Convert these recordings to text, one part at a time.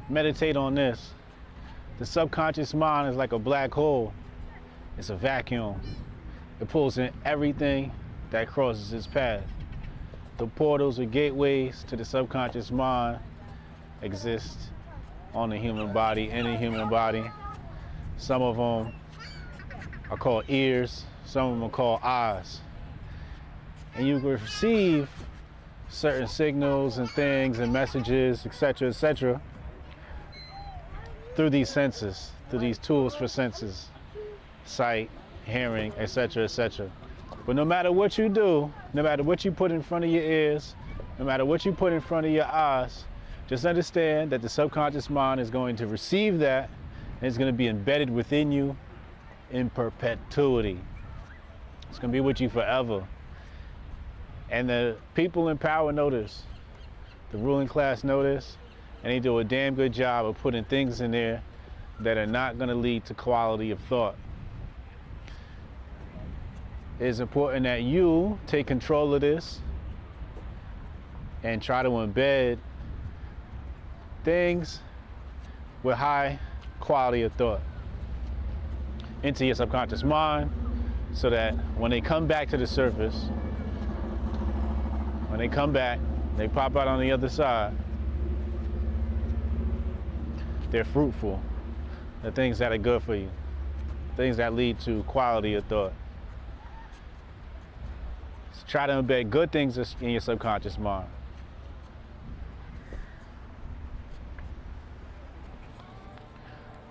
meditate on this. The subconscious mind is like a black hole. It's a vacuum. It pulls in everything that crosses its path. The portals or gateways to the subconscious mind exist on the human body, in the human body. Some of them are called ears, some of them are called eyes. And you can receive certain signals and things and messages, etc., through these senses, through these tools for senses, sight, hearing, etc. But no matter what you do, no matter what you put in front of your ears, no matter what you put in front of your eyes, just understand that the subconscious mind is going to receive that and it's going to be embedded within you in perpetuity. It's going to be with you forever. And the people in power know this. The ruling class know this, and they do a damn good job of putting things in there that are not going to lead to quality of thought. It's important that you take control of this and try to embed things with high quality of thought into your subconscious mind, so that when they come back to the surface, when they come back, they pop out on the other side, they're fruitful. The things that are good for you, things that lead to quality of thought. So try to embed good things in your subconscious mind.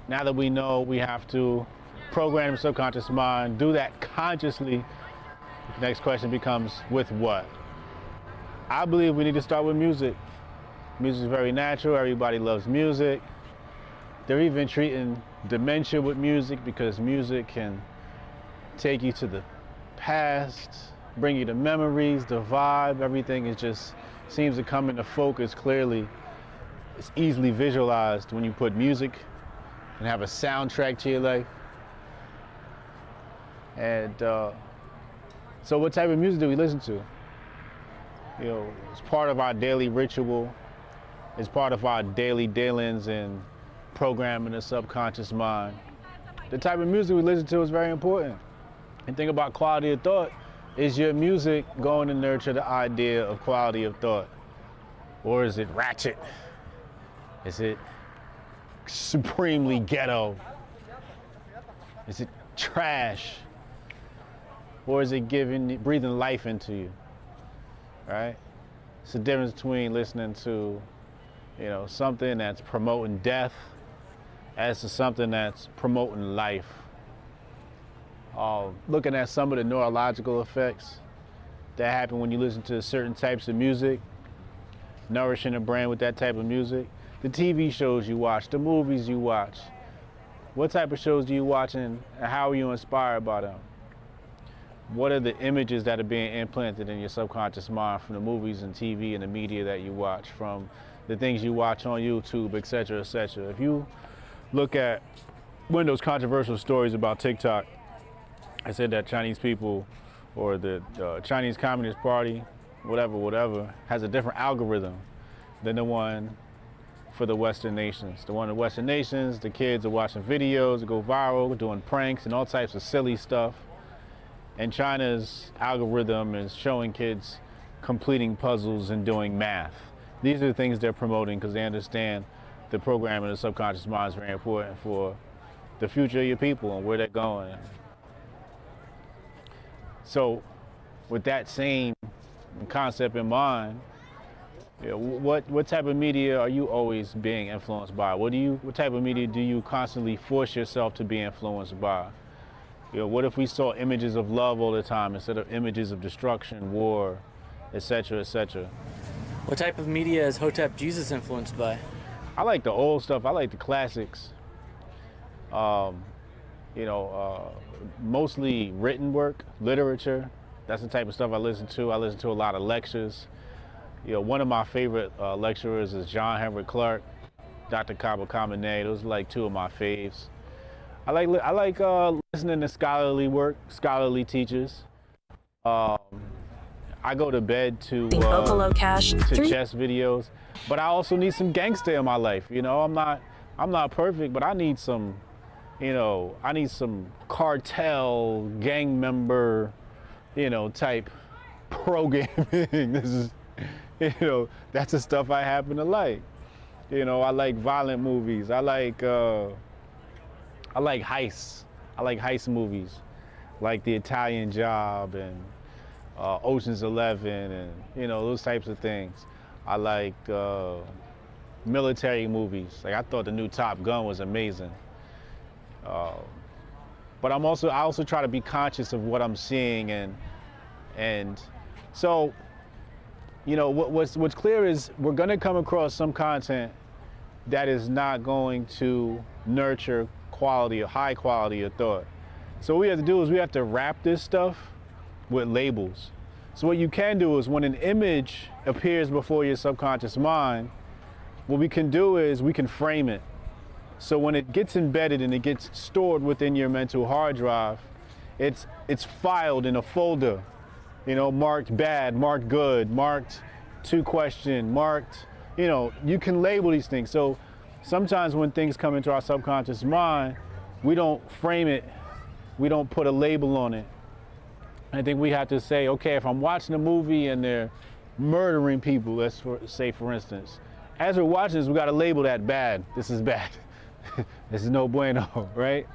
Now that we know we have to program the subconscious mind, do that consciously, the next question becomes, with what? I believe we need to start with music. Music is very natural. Everybody loves music. They're even treating dementia with music, because music can take you to the past, bring you to memories, the vibe. Everything is just seems to come into focus clearly. It's easily visualized when you put music and have a soundtrack to your life. And so what type of music do we listen to? You know, it's part of our daily ritual. It's part of our daily dealings in programming the subconscious mind. The type of music we listen to is very important. And think about quality of thought. Is your music going to nurture the idea of quality of thought? Or is it ratchet? Is it supremely ghetto? Is it trash? Or is it breathing life into you? Right? It's the difference between listening to, something that's promoting death as to something that's promoting life. Looking at some of the neurological effects that happen when you listen to certain types of music, nourishing the brain with that type of music. The TV shows you watch, the movies you watch. What type of shows do you watch, and how are you inspired by them? What are the images that are being implanted in your subconscious mind from the movies and TV and the media that you watch, from the things you watch on YouTube, etc., etc. If you look at one of those controversial stories about TikTok, I said that Chinese people, or the Chinese Communist Party, whatever, has a different algorithm than the one for the Western nations. The one in the Western nations, the kids are watching videos that go viral, doing pranks and all types of silly stuff. And China's algorithm is showing kids completing puzzles and doing math. These are the things they're promoting because they understand the programming of the subconscious mind is very important for the future of your people and where they're going. So with that same concept in mind, what type of media are you always being influenced by? What type of media do you constantly force yourself to be influenced by? What if we saw images of love all the time instead of images of destruction, war, etc., etc.? What type of media is Hotep Jesus influenced by? I like the old stuff. I like the classics. Mostly written work, literature. That's the type of stuff I listen to. I listen to a lot of lectures. One of my favorite lecturers is John Henry Clark, Dr. Kaba Kamene. Those are like two of my faves. I like listening to scholarly work, scholarly teachers. I I go to bed to Cash, chess videos, but I also need some gangster in my life. You know, I'm not perfect, but I need some, you know, I need some cartel gang member, you know, type programming. This is, you know, that's the stuff I happen to like. You know, I like violent movies. I like heists. I like heist movies, like The Italian Job and Ocean's 11 and, you know, those types of things. I like military movies. Like, I thought the new Top Gun was amazing. But I also try to be conscious of what I'm seeing, and so, you know, what's clear is we're gonna come across some content that is not going to nurture quality or high quality of thought. So what we have to do is we have to wrap this stuff with labels. So what you can do is when an image appears before your subconscious mind, what we can do is we can frame it. So when it gets embedded and it gets stored within your mental hard drive, it's filed in a folder, you know, marked bad, marked good, marked to question, marked, you know, you can label these things. So sometimes when things come into our subconscious mind, we don't frame it, we don't put a label on it. I think we have to say, okay, if I'm watching a movie and they're murdering people, let's say for instance, as we're watching this, we got to label that bad. This is bad. This is no bueno, right?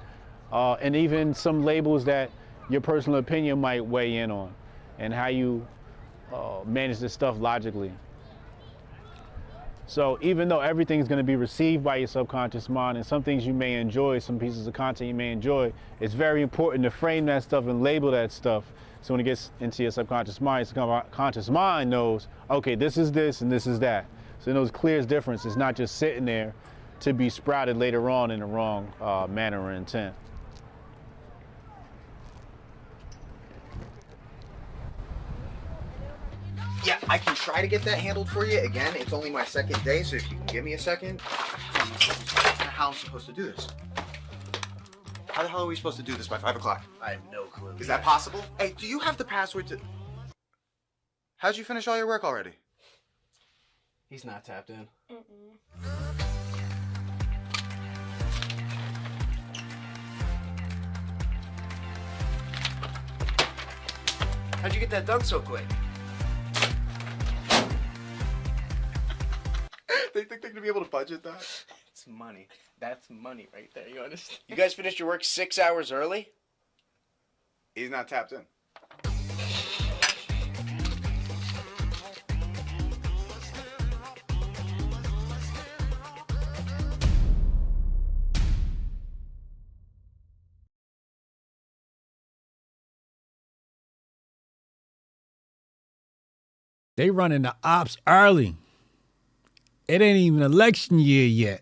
And even some labels that your personal opinion might weigh in on, and how you manage this stuff logically. So even though everything's going to be received by your subconscious mind, and some things you may enjoy, some pieces of content you may enjoy, it's very important to frame that stuff and label that stuff. So when it gets into your subconscious mind, your subconscious mind knows, okay, this is this and this is that. So it knows clear difference. It's not just sitting there to be sprouted later on in the wrong manner or intent. Yeah, I can try to get that handled for you. Again, it's only my second day, so if you can give me a second. How I'm supposed to do this? How the hell are we supposed to do this by 5 o'clock? I have no clue. Is that possible? Hey, do you have the password to... How'd you finish all your work already? He's not tapped in. How'd you get that done so quick? They think they're gonna be able to budget that? It's money. That's money right there, you understand? You guys finished your work 6 hours early? He's not tapped in. They running the ops early. It ain't even election year yet.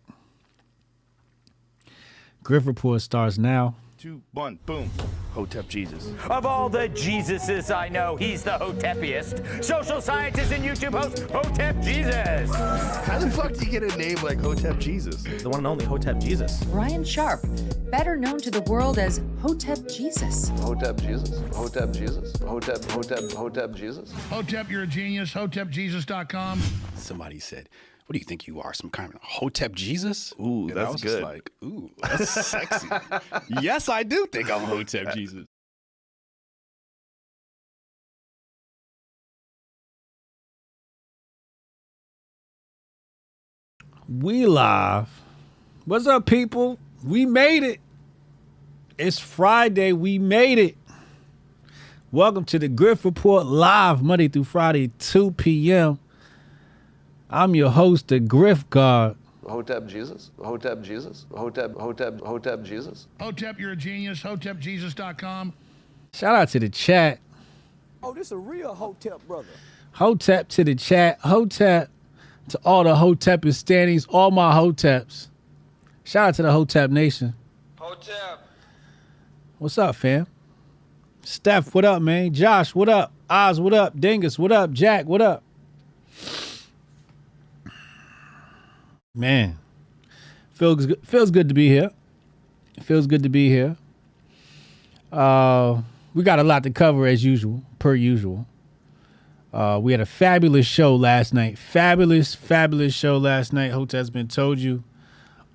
Grift Report starts now. 2, 1, boom. Hotep Jesus. Of all the Jesuses I know, he's the Hotepiest. Social scientist and YouTube host, Hotep Jesus. How the fuck do you get a name like Hotep Jesus? The one and only Hotep Jesus. Ryan Sharp, better known to the world as Hotep Jesus. Hotep Jesus. Hotep Jesus. Hotep Jesus. Hotep, you're a genius. HotepJesus.com. Somebody said, what do you think you are, some kind of Hotep Jesus? Ooh, and that's I was good. Just like, ooh, that's sexy. Yes, I do think I'm Hotep Jesus. We live. What's up, people? We made it. It's Friday. We made it. Welcome to the Grift Report live Monday through Friday, 2 p.m. I'm your host, the Grift God. Hotep Jesus. Hotep Jesus. Hotep Jesus. Hotep, you're a genius. HotepJesus.com. Shout out to the chat. Oh, this a real Hotep brother. Hotep to the chat. Hotep to all the Hotep standings, all my Hoteps. Shout out to the Hotep Nation. Hotep. What's up, fam? Steph, what up, man? Josh, what up? Oz, what up? Dingus, what up? Jack, what up? Man, feels good to be here. Feels good to be here. We got a lot to cover as usual, per usual. We had a fabulous show last night. Fabulous show last night. Hotep's been told you.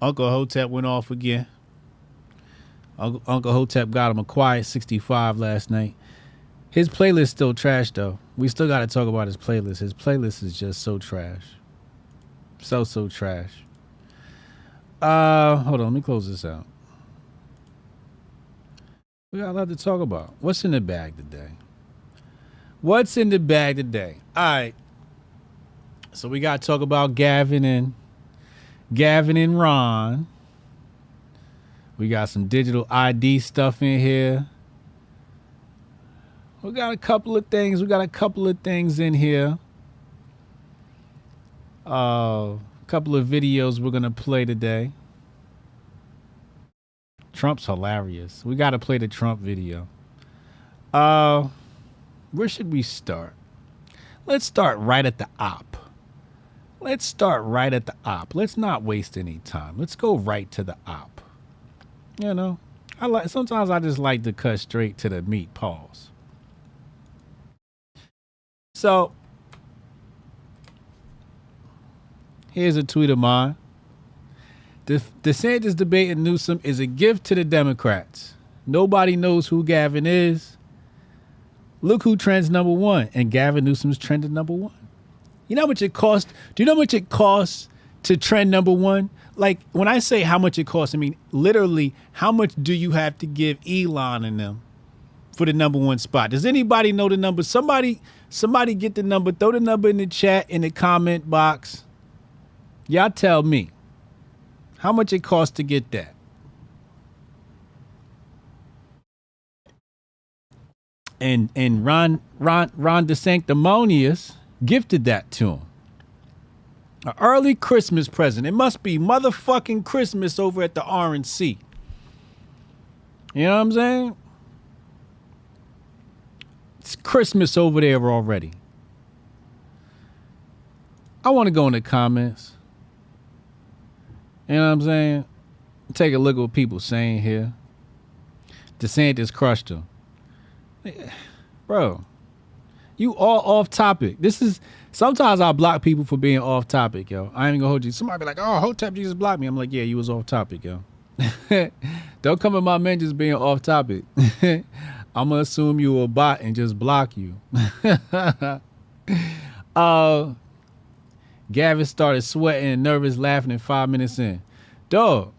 Uncle Hotep went off again. Uncle Hotep got him a quiet 65 last night. His playlist still trash though. We still got to talk about his playlist. His playlist is just so trash. So trash. Hold on, let me close this out. We got a lot to talk about. What's in the bag today? What's in the bag today? All right. So we got to talk about Gavin and Ron. We got some digital ID stuff in here. We got a couple of things. In here. Couple of videos we're going to play today. Trump's hilarious. We got to play the Trump video. Where should we start? Let's start right at the op. Let's not waste any time. Let's go right to the op. You know, sometimes I just like to cut straight to the meat. Pause. So, here's a tweet of mine. The DeSantis debate in Newsom is a gift to the Democrats. Nobody knows who Gavin is. Look who trends number one, and Gavin Newsom's trended number one. You know how much it costs? Do you know how much it costs to trend number one? Like, when I say how much it costs, I mean literally how much do you have to give Elon and them for the number one spot? Does anybody know the number? Somebody get the number. Throw the number in the chat, in the comment box. Y'all tell me how much it costs to get that. And Ron DeSanctimonious gifted that to him. An early Christmas present. It must be motherfucking Christmas over at the RNC. You know what I'm saying? It's Christmas over there already. I want to go in the comments. You know what I'm saying? Take a look at what people saying here. DeSantis crushed him. Bro, you all off topic. Sometimes I block people for being off topic, yo. I ain't even gonna hold you. Somebody be like, oh, Hotep Jesus blocked me. I'm like, yeah, you was off topic, yo. Don't come in my mentions being off topic. I'm gonna assume you a bot and just block you. Gavin started sweating and nervous, laughing at 5 minutes in. Dog,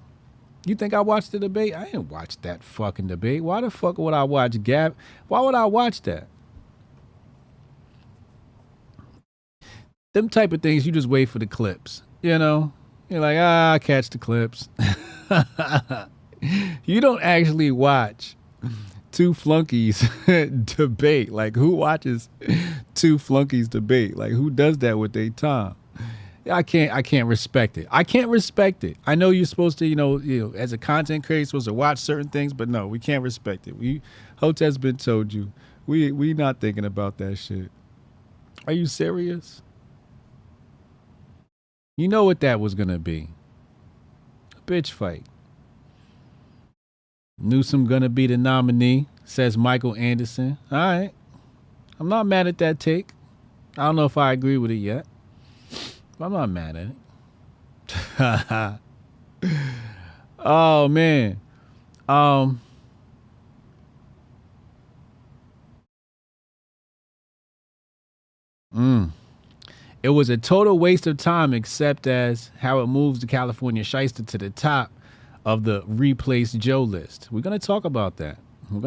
you think I watched the debate? I didn't watch that fucking debate. Why the fuck would I watch Gavin? Why would I watch that? Them type of things, you just wait for the clips. You know? You're like, I catch the clips. You don't actually watch two flunkies debate. Like, who watches two flunkies debate? Like, who does that with their time? I can't respect it. I know you're supposed to, you know, as a content creator, you're supposed to watch certain things, but no, we can't respect it. Hotep's been told you. We not thinking about that shit. Are you serious? You know what that was gonna be. A bitch fight. Newsom gonna be the nominee, says Michael Anderson. All right. I'm not mad at that take. I don't know if I agree with it yet. I'm not mad at it. Oh, man. It was a total waste of time, except as how it moves the California shyster to the top of the Replace Joe list. We're going to talk about that. I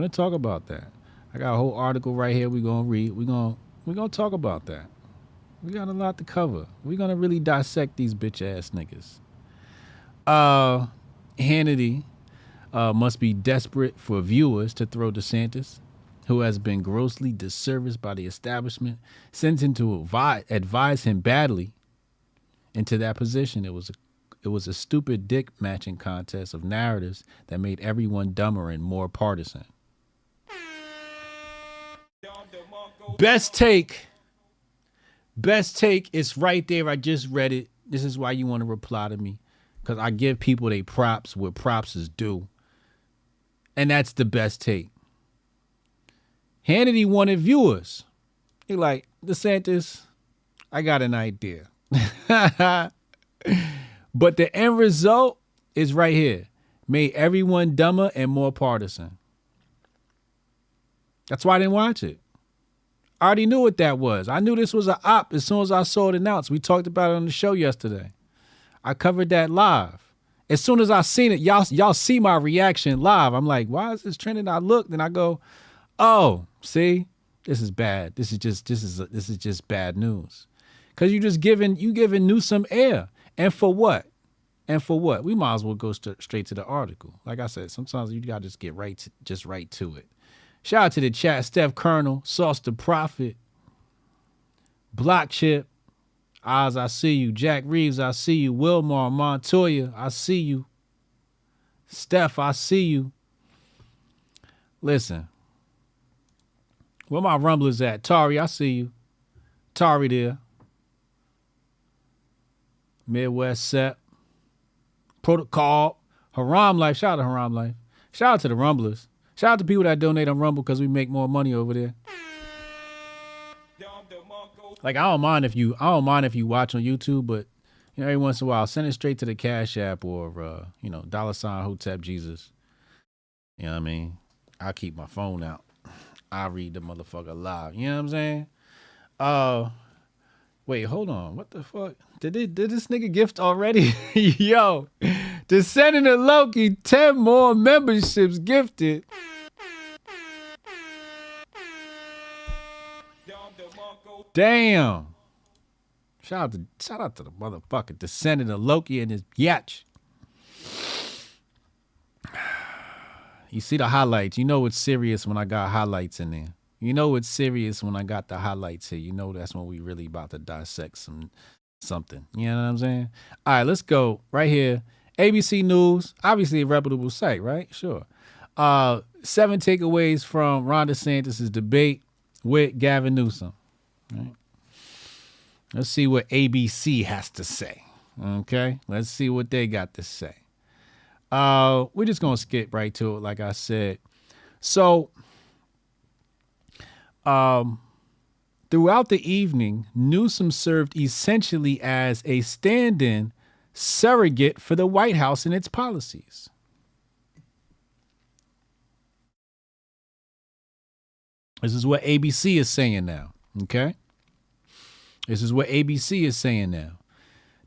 got a whole article right here we're going to read. We're going to talk about that. We got a lot to cover. We're going to really dissect these bitch ass niggas. Hannity must be desperate for viewers to throw DeSantis, who has been grossly disserviced by the establishment, sent him to advise him badly into that position. It was a stupid dick matching contest of narratives that made everyone dumber and more partisan. Best take is right there. I just read it. This is why you want to reply to me, because I give people their props where props is due. And that's the best take. Hannity wanted viewers. He like, DeSantis, I got an idea. But the end result is right here. Made everyone dumber and more partisan. That's why I didn't watch it. I already knew what that was. I knew this was an op as soon as I saw it announced. We talked about it on the show yesterday. I covered that live. As soon as I seen it, y'all see my reaction live. I'm like, why is this trending? I looked and I go, oh, see, this is bad. This is just bad news. Cause you giving Newsom air. And for what? We might as well go straight to the article. Like I said, sometimes you gotta just get right to it. Shout out to the chat, Steph Colonel, Sauce the Prophet, Block Chip, Oz, I see you. Jack Reeves, I see you. Wilmar, Montoya, I see you. Steph, I see you. Listen, where my rumblers at? Tari, I see you. Tari there. Midwest Sep. Protocol. Haram Life. Shout out to Haram Life. Shout out to the rumblers. Shout out to people that donate on Rumble because we make more money over there. Like I don't mind if you watch on YouTube, but you know, every once in a while, send it straight to the Cash App or $ Hotep Jesus. You know what I mean? I'll keep my phone out. I'll read the motherfucker live. You know what I'm saying? Wait, hold on. What the fuck? Did this nigga gift already? Yo, the Senator Loki, 10 more memberships gifted. Damn. Shout out to the motherfucker, the Senator Loki and his yatch. You see the highlights. You know it's serious when I got highlights in there. You know it's serious when I got the highlights here. You know that's when we really about to dissect something. You know what I'm saying? All right, let's go right here. ABC News, obviously a reputable site, right? Sure. 7 takeaways from Ron DeSantis' debate with Gavin Newsom. Right. Let's see what ABC has to say. Okay, let's see what they got to say. We're just gonna skip right to it, like I said. So, throughout the evening, Newsom served essentially as a stand-in surrogate for the White House and its policies. This is what ABC is saying now. Okay. This is what ABC is saying now.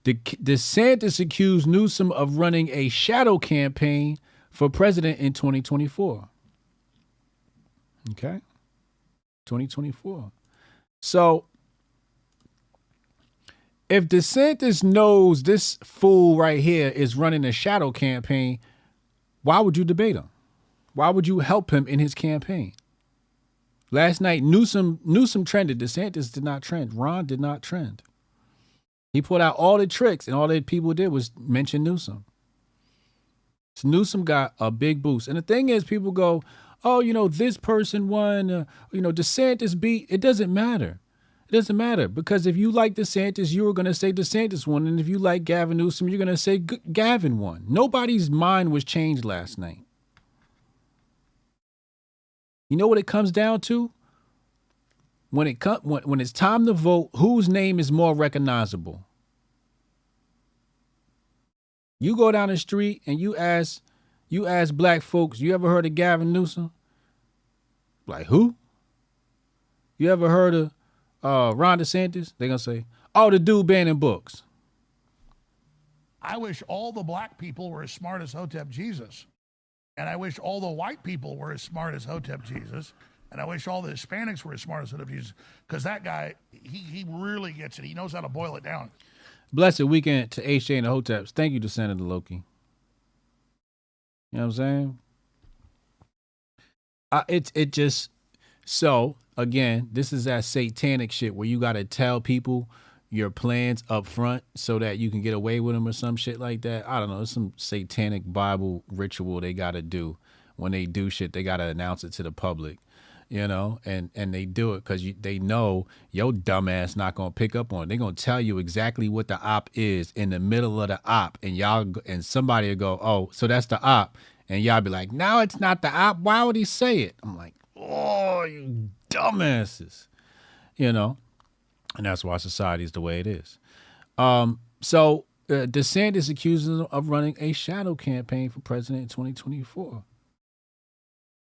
DeSantis accused Newsom of running a shadow campaign for president in 2024. Okay. 2024. So if DeSantis knows this fool right here is running a shadow campaign, why would you debate him? Why would you help him in his campaign? Last night, Newsom trended. DeSantis did not trend. Ron did not trend. He pulled out all the tricks, and all that people did was mention Newsom. So Newsom got a big boost. And the thing is, people go, oh, this person won, DeSantis beat. It doesn't matter. It doesn't matter, because if you like DeSantis, you were going to say DeSantis won. And if you like Gavin Newsom, you're going to say Gavin won. Nobody's mind was changed last night. You know what it comes down to? When it's time to vote, whose name is more recognizable? You go down the street and you ask black folks, you ever heard of Gavin Newsom? Like, who? You ever heard of Ron DeSantis? They're gonna say, oh, the dude banning books. I wish all the black people were as smart as Hotep Jesus. And I wish all the white people were as smart as Hotep Jesus. And I wish all the Hispanics were as smart as Hotep Jesus. Because that guy, he really gets it. He knows how to boil it down. Blessed weekend to HJ and the Hoteps. Thank you to Senator Loki. You know what I'm saying? It just, so again, this is that satanic shit where you got to tell people your plans up front so that you can get away with them or some shit like that. I don't know. It's some satanic Bible ritual they got to do. When they do shit, they got to announce it to the public, and they do it because they know your dumb ass not going to pick up on it. They're going to tell you exactly what the op is in the middle of the op, and somebody will go, oh, so that's the op. And y'all be like, no, it's not the op. Why would he say it? I'm like, oh, you dumbasses. you know, and that's why society is the way it is. So DeSantis accuses him of running a shadow campaign for president in 2024.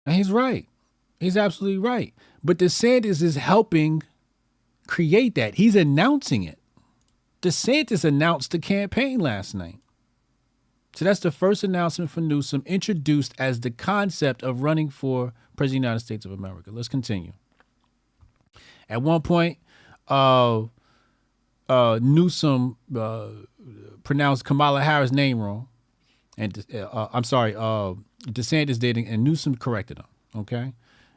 And he's right. He's absolutely right. But DeSantis is helping create that. He's announcing it. DeSantis announced the campaign last night. So that's the first announcement for Newsom introduced as the concept of running for president of the United States of America. Let's continue. At one point, Newsom pronounced Kamala Harris' name wrong. And DeSantis did, and Newsom corrected him. Okay?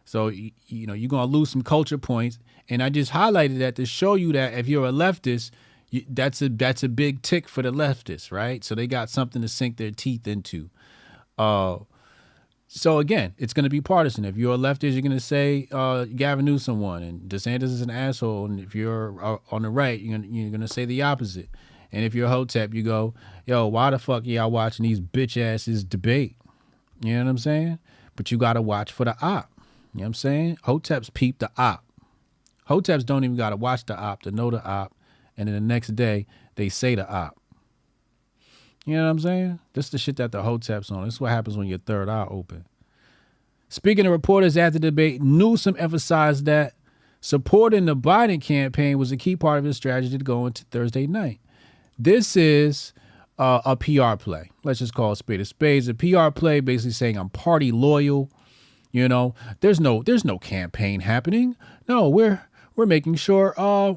So, you know, you're going to lose some culture points. And I just highlighted that to show you that if you're a leftist, that's a big tick for the leftists, right? So they got something to sink their teeth into. So again, it's going to be partisan. If you're a leftist, you're going to say Gavin Newsom won and DeSantis is an asshole. And if you're on the right, you're going to say the opposite. And if you're a Hotep, you go, yo, why the fuck y'all watching these bitch asses debate? You know what I'm saying? But you got to watch for the op. You know what I'm saying? Hoteps peep the op. Hoteps don't even got to watch the op to know the op. And then the next day, they say the op. You know what I'm saying? This is the shit that the Hotep's on. This is what happens when your third eye open. Speaking to reporters after the debate, Newsom emphasized that supporting the Biden campaign was a key part of his strategy to go into Thursday night. This is a PR play. Let's just call it spade a spade. It's a PR play basically saying I'm party loyal. You know, there's no campaign happening. No, we're making sure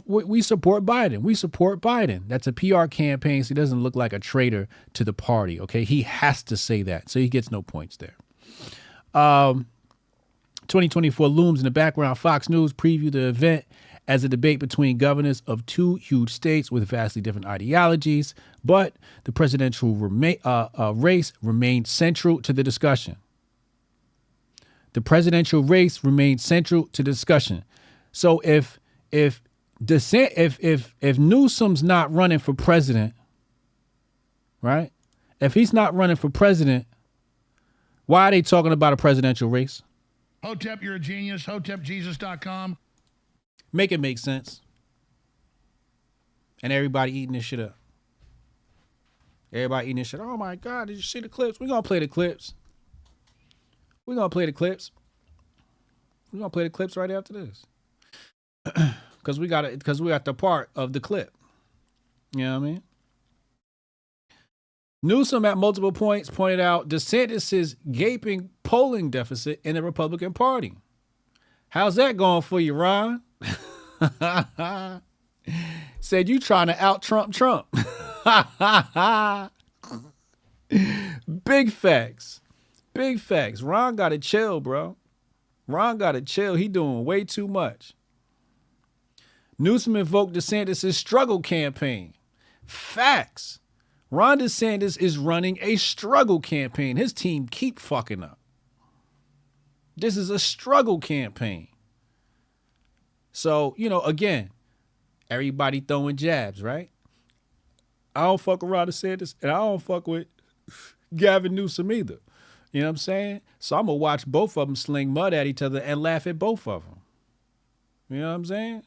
we support Biden. We support Biden. That's a PR campaign, so he doesn't look like a traitor to the party, okay? He has to say that, so he gets no points there. 2024 looms in the background. Fox News previewed the event as a debate between governors of two huge states with vastly different ideologies, but the presidential race remained central to the discussion. The presidential race remained central to the discussion. So if Newsom's not running for president, right? If he's not running for president, why are they talking about a presidential race? Hotep, you're a genius. HotepJesus.com. Make it make sense. And everybody eating this shit up. Everybody eating this shit. Oh my God, did you see the clips? We're gonna play the clips. We're gonna play the clips. We're gonna play the clips right after this. Because we got the part of the clip. You know what I mean? Newsom at multiple points pointed out DeSantis' gaping polling deficit in the Republican Party. How's that going for you, Ron? Said you trying to out Trump. Big facts. Big facts. Ron got to chill, bro. Ron got to chill. He doing way too much. Newsom invoked DeSantis' struggle campaign. Facts. Ron DeSantis is running a struggle campaign. His team keep fucking up. This is a struggle campaign. So, you know, again, everybody throwing jabs, right? I don't fuck with Ron DeSantis, and I don't fuck with Gavin Newsom either. You know what I'm saying? So I'm going to watch both of them sling mud at each other and laugh at both of them. You know what I'm saying?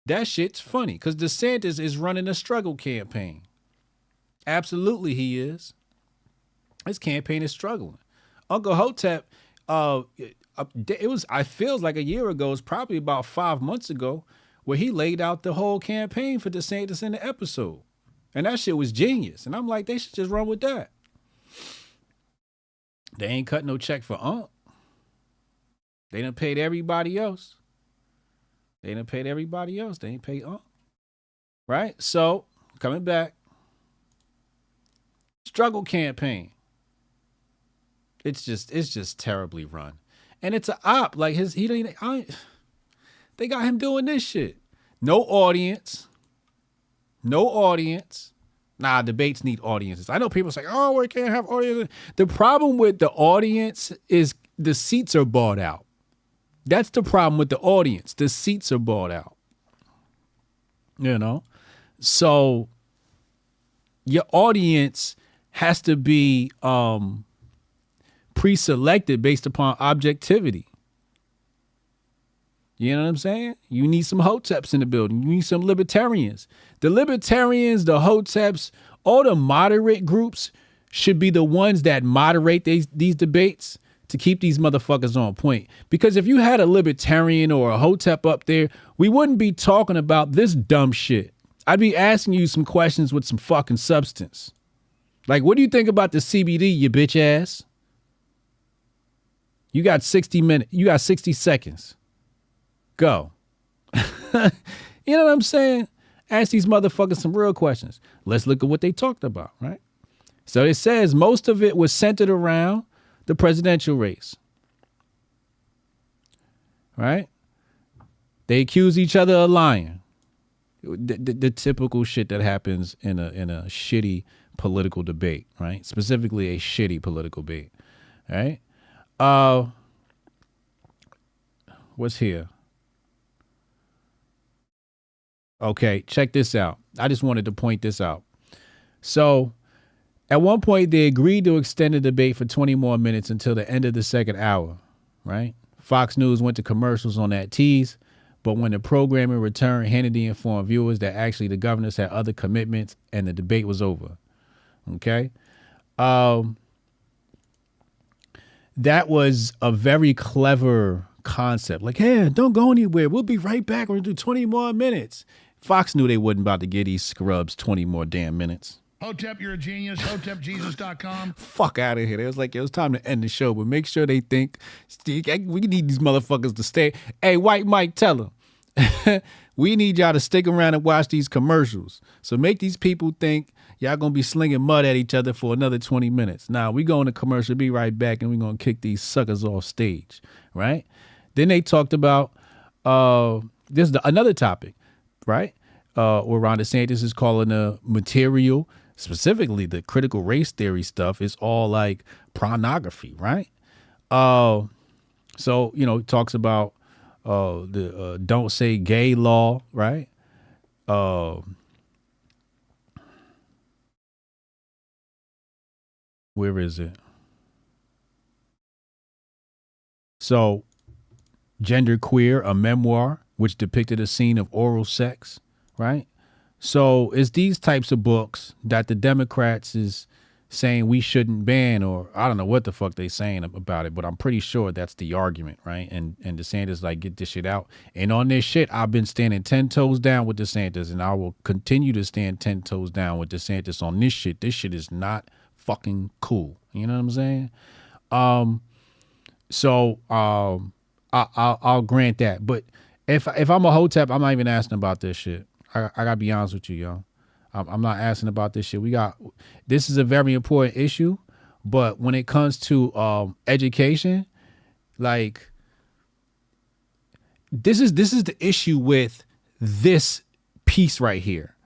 That shit's funny because DeSantis is running a struggle campaign. Absolutely he is. His campaign is struggling. Uncle Hotep, I feel like a year ago, it's probably about 5 months ago, where he laid out the whole campaign for DeSantis in the episode. And that shit was genius. And I'm like, they should just run with that. They ain't cut no check for Unc. They done paid everybody else. They ain't paid Unc. Right? So, coming back. Struggle campaign. It's just terribly run. And it's an op. Like they got him doing this shit. No audience. Nah, debates need audiences. I know people say, oh, we can't have audience. The problem with the audience is the seats are bought out. That's the problem with the audience. The seats are bought out. You know? So your audience has to be pre-selected based upon objectivity. You know what I'm saying? You need some Hoteps in the building. You need some libertarians. The libertarians, the Hoteps, all the moderate groups should be the ones that moderate these debates to keep these motherfuckers on point. Because if you had a libertarian or a Hotep up there, we wouldn't be talking about this dumb shit. I'd be asking you some questions with some fucking substance. Like, what do you think about the CBD, you bitch ass? You got 60 minutes. You got 60 seconds. Go. You know what I'm saying? Ask these motherfuckers some real questions. Let's look at what they talked about, right? So it says most of it was centered around the presidential race, right? They accuse each other of lying. The typical shit that happens in a shitty political debate, right? Specifically a shitty political debate, right? What's here? Okay, check this out. I just wanted to point this out. So at one point, they agreed to extend the debate for 20 more minutes until the end of the second hour, right? Fox News went to commercials on that tease, but when the programming returned, Hannity informed viewers that actually the governors had other commitments and the debate was over, okay? That was a very clever concept. Like, hey, don't go anywhere. We'll be right back. We're going to do 20 more minutes. Fox knew they wasn't about to give these scrubs 20 more damn minutes. Hotep, you're a genius. HotepJesus.com. Fuck out of here. It was like, it was time to end the show, but make sure they think, we need these motherfuckers to stay. Hey, White Mike, tell them. We need y'all to stick around and watch these commercials. So make these people think y'all going to be slinging mud at each other for another 20 minutes. Now, we go in the commercial, be right back, and we're going to kick these suckers off stage, right? Then they talked about, this is another topic, right? Where Ron DeSantis is calling the material, specifically the critical race theory stuff, is all like pornography, right? So, you know, he talks about the don't say gay law, right? Where is it? So, Genderqueer, a memoir which depicted a scene of oral sex, right? So it's these types of books that the Democrats is saying we shouldn't ban, or I don't know what the fuck they saying about it, but I'm pretty sure that's the argument, right? And DeSantis like, get this shit out. And on this shit, I've been standing 10 toes down with DeSantis, and I will continue to stand 10 toes down with DeSantis on this shit. This shit is not fucking cool. You know what I'm saying? I'll grant that. But if I'm a Hotep, I'm not even asking about this shit. I gotta be honest with you, yo. I'm not asking about this shit. This is a very important issue, but when it comes to education, like this is the issue with this piece right here,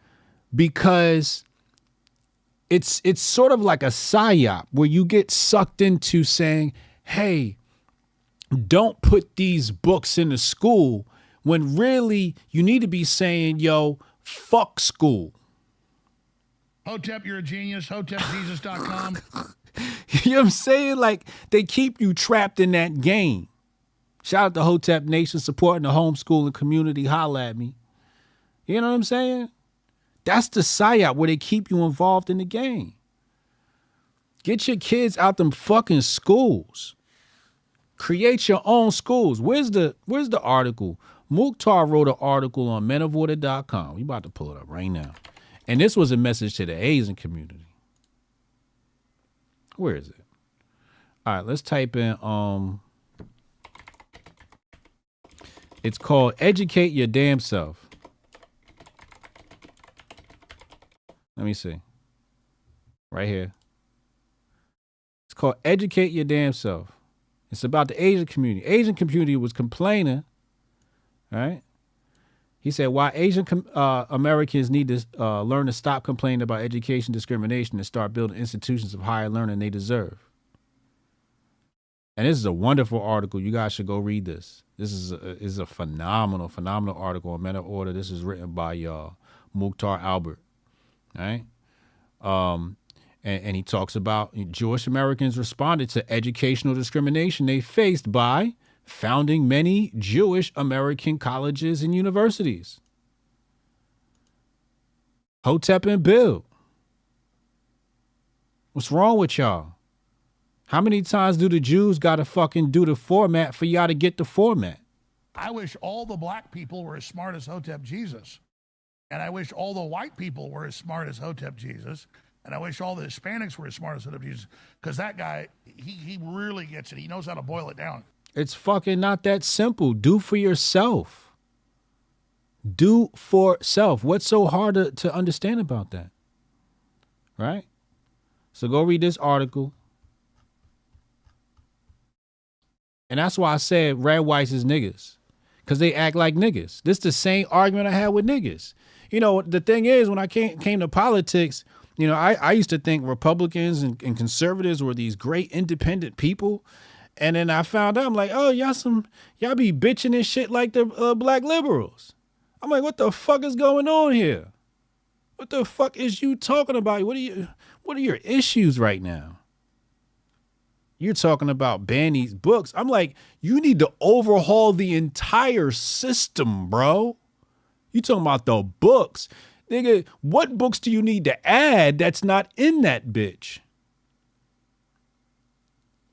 because it's sort of like a psyop where you get sucked into saying, hey, don't put these books in the school, when really you need to be saying, yo, fuck school. Hotep, you're a genius. HotepJesus.com. You know what I'm saying? Like, they keep you trapped in that game. Shout out to Hotep Nation supporting the homeschooling community. Holla at me. You know what I'm saying? That's the psyop where they keep you involved in the game. Get your kids out them fucking schools. Create your own schools. Where's the article? Mukhtar wrote an article on menoforder.com. We about to pull it up right now. And this was a message to the Asian community. Where is it? All right, let's type in, it's called Educate Your Damn Self. Let me see. Right here. It's called Educate Your Damn Self. It's about the Asian community. Asian community was complaining, right? He said, why Asian Americans need to learn to stop complaining about education discrimination and start building institutions of higher learning they deserve. And this is a wonderful article. You guys should go read this. This is a phenomenal article on Men of Order. This is written by Mukhtar Albert, right? And he talks about Jewish Americans responded to educational discrimination they faced by founding many Jewish American colleges and universities. Hotep and Bill. What's wrong with y'all? How many times do the Jews got to fucking do the format for y'all to get the format? I wish all the black people were as smart as Hotep Jesus. And I wish all the white people were as smart as Hotep Jesus. And I wish all the Hispanics were as smart as Hotep Jesus. Because that guy, he really gets it. He knows how to boil it down. It's fucking not that simple. Do for yourself. Do for self. What's so hard to understand about that? Right? So go read this article. And that's why I said red whites is niggas. Because they act like niggas. This is the same argument I had with niggas. You know, the thing is, when I came to politics, you know, I used to think Republicans and conservatives were these great independent people. And then I found out, I'm like, oh, y'all be bitching and shit like the black liberals. I'm like, what the fuck is going on here? What the fuck is you talking about? What are your issues right now? You're talking about ban these books. I'm like, you need to overhaul the entire system, bro. You talking about the books. Nigga, what books do you need to add that's not in that bitch?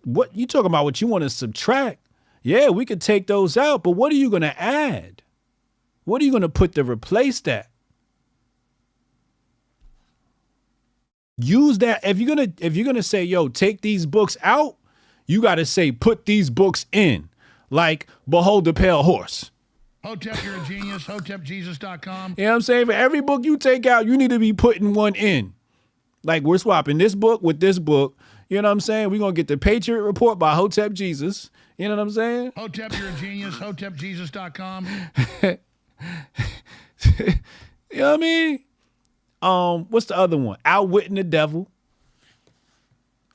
What you talking about what you want to subtract? Yeah, we could take those out, but what are you going to add? What are you going to put to replace that? Use that. If you're going to say, yo, take these books out, you got to say, put these books in. Like, Behold the Pale Horse. Hotep, you're a genius. HotepJesus.com. You know what I'm saying? For every book you take out, you need to be putting one in. Like, we're swapping this book with this book. You know what I'm saying? We're going to get the Patriot Report by Hotep Jesus. You know what I'm saying? Hotep, you're a genius. HotepJesus.com. You know what I mean? What's the other one? Outwitting the Devil.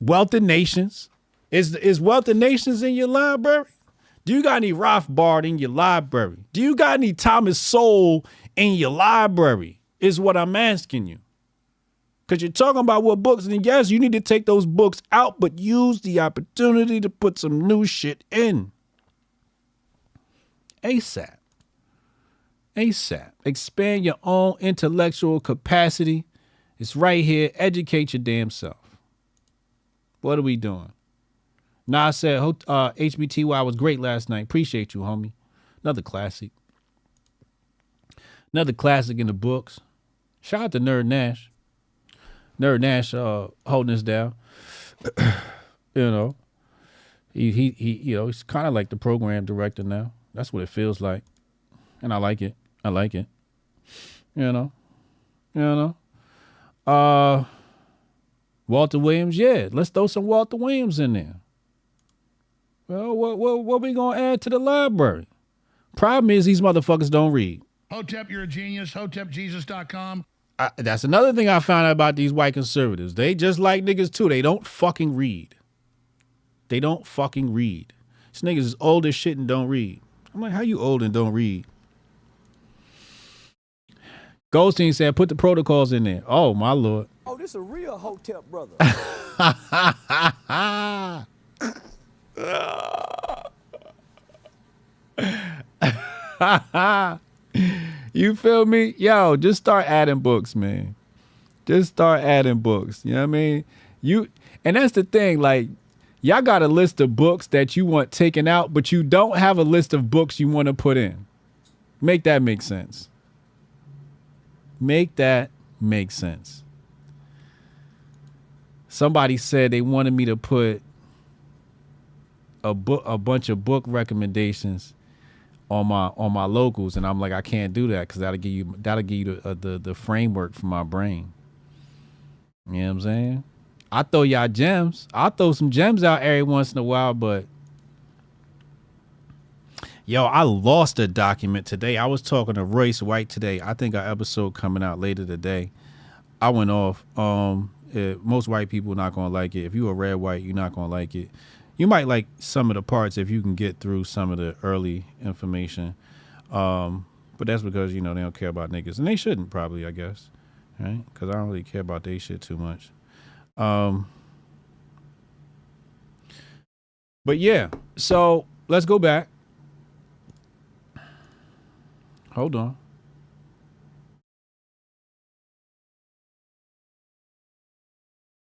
Wealth of Nations. Is Wealth of Nations in your library? Do you got any Rothbard in your library? Do you got any Thomas Sowell in your library? Is what I'm asking you. Because you're talking about what books, and yes, you need to take those books out, but use the opportunity to put some new shit in. ASAP. ASAP. Expand your own intellectual capacity. It's right here. Educate your damn self. What are we doing? Nah, I said HBTY was great last night. Appreciate you, homie. Another classic. Another classic in the books. Shout out to Nerd Nash. Nerd Nash holding us down. You know. He you know, he's kind of like the program director now. That's what it feels like. And I like it. I like it. You know. You know. Walter Williams, yeah. Let's throw some Walter Williams in there. Well, what we gonna add to the library? Problem is these motherfuckers don't read. Hotep, you're a genius. HotepJesus.com. That's another thing I found out about these white conservatives. They just like niggas too. They don't fucking read. They don't fucking read. These niggas is old as shit and don't read. I'm like, how you old and don't read? Goldstein said, put the protocols in there. Oh, my Lord. Oh, this a real Hotep brother. You feel me? Yo, just start adding books, man. Just start adding books. You know what I mean? And that's the thing, like, y'all got a list of books that you want taken out, but you don't have a list of books you want to put in. Make that make sense. Make that make sense. Somebody said they wanted me to put a bunch of book recommendations on my locals, and I'm like, I can't do that because that'll give you the framework for my brain. You know what I'm saying? I throw y'all gems. I'll throw some gems out every once in a while, but yo, I lost a document today. I was talking to Royce White today. I think our episode coming out later today. I went off. Most white people not gonna like it. If you a red white, you're not gonna like it. You might like some of the parts if you can get through some of the early information. But that's because, you know, they don't care about niggas. And they shouldn't probably, I guess. Right? Because I don't really care about they shit too much. But yeah, so let's go back. Hold on.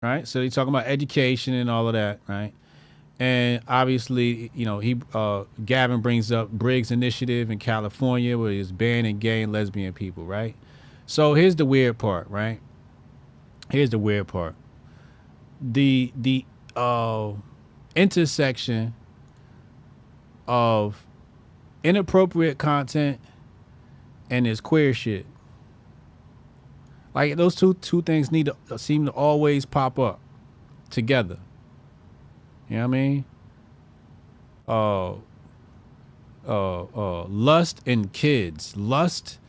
Right, so he's talking about education and all of that, right? And obviously, you know, Gavin brings up Briggs Initiative in California where he's banning gay and lesbian people, right? So here's the weird part, right? Here's the weird part. The intersection of inappropriate content and this queer shit. Like those two things seem to always pop up together. You know what I mean? Lust and kids, lust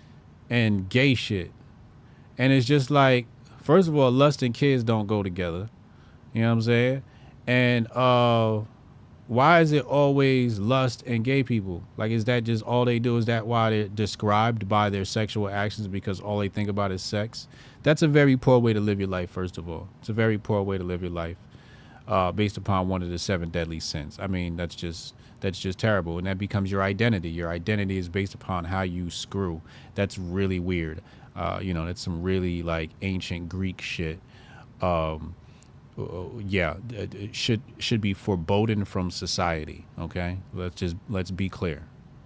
and gay shit. And it's just like, first of all, lust and kids don't go together. You know what I'm saying? And why is it always lust and gay people? Like, is that just all they do? Is that why they're described by their sexual actions because all they think about is sex? That's a very poor way to live your life, first of all. It's a very poor way to live your life based upon one of the 7 deadly sins. I mean, that's just terrible. And that becomes your identity. Your identity is based upon how you screw. That's really weird. You know, that's some really like ancient Greek shit. Yeah, it should be forbidden from society. Okay, let's be clear.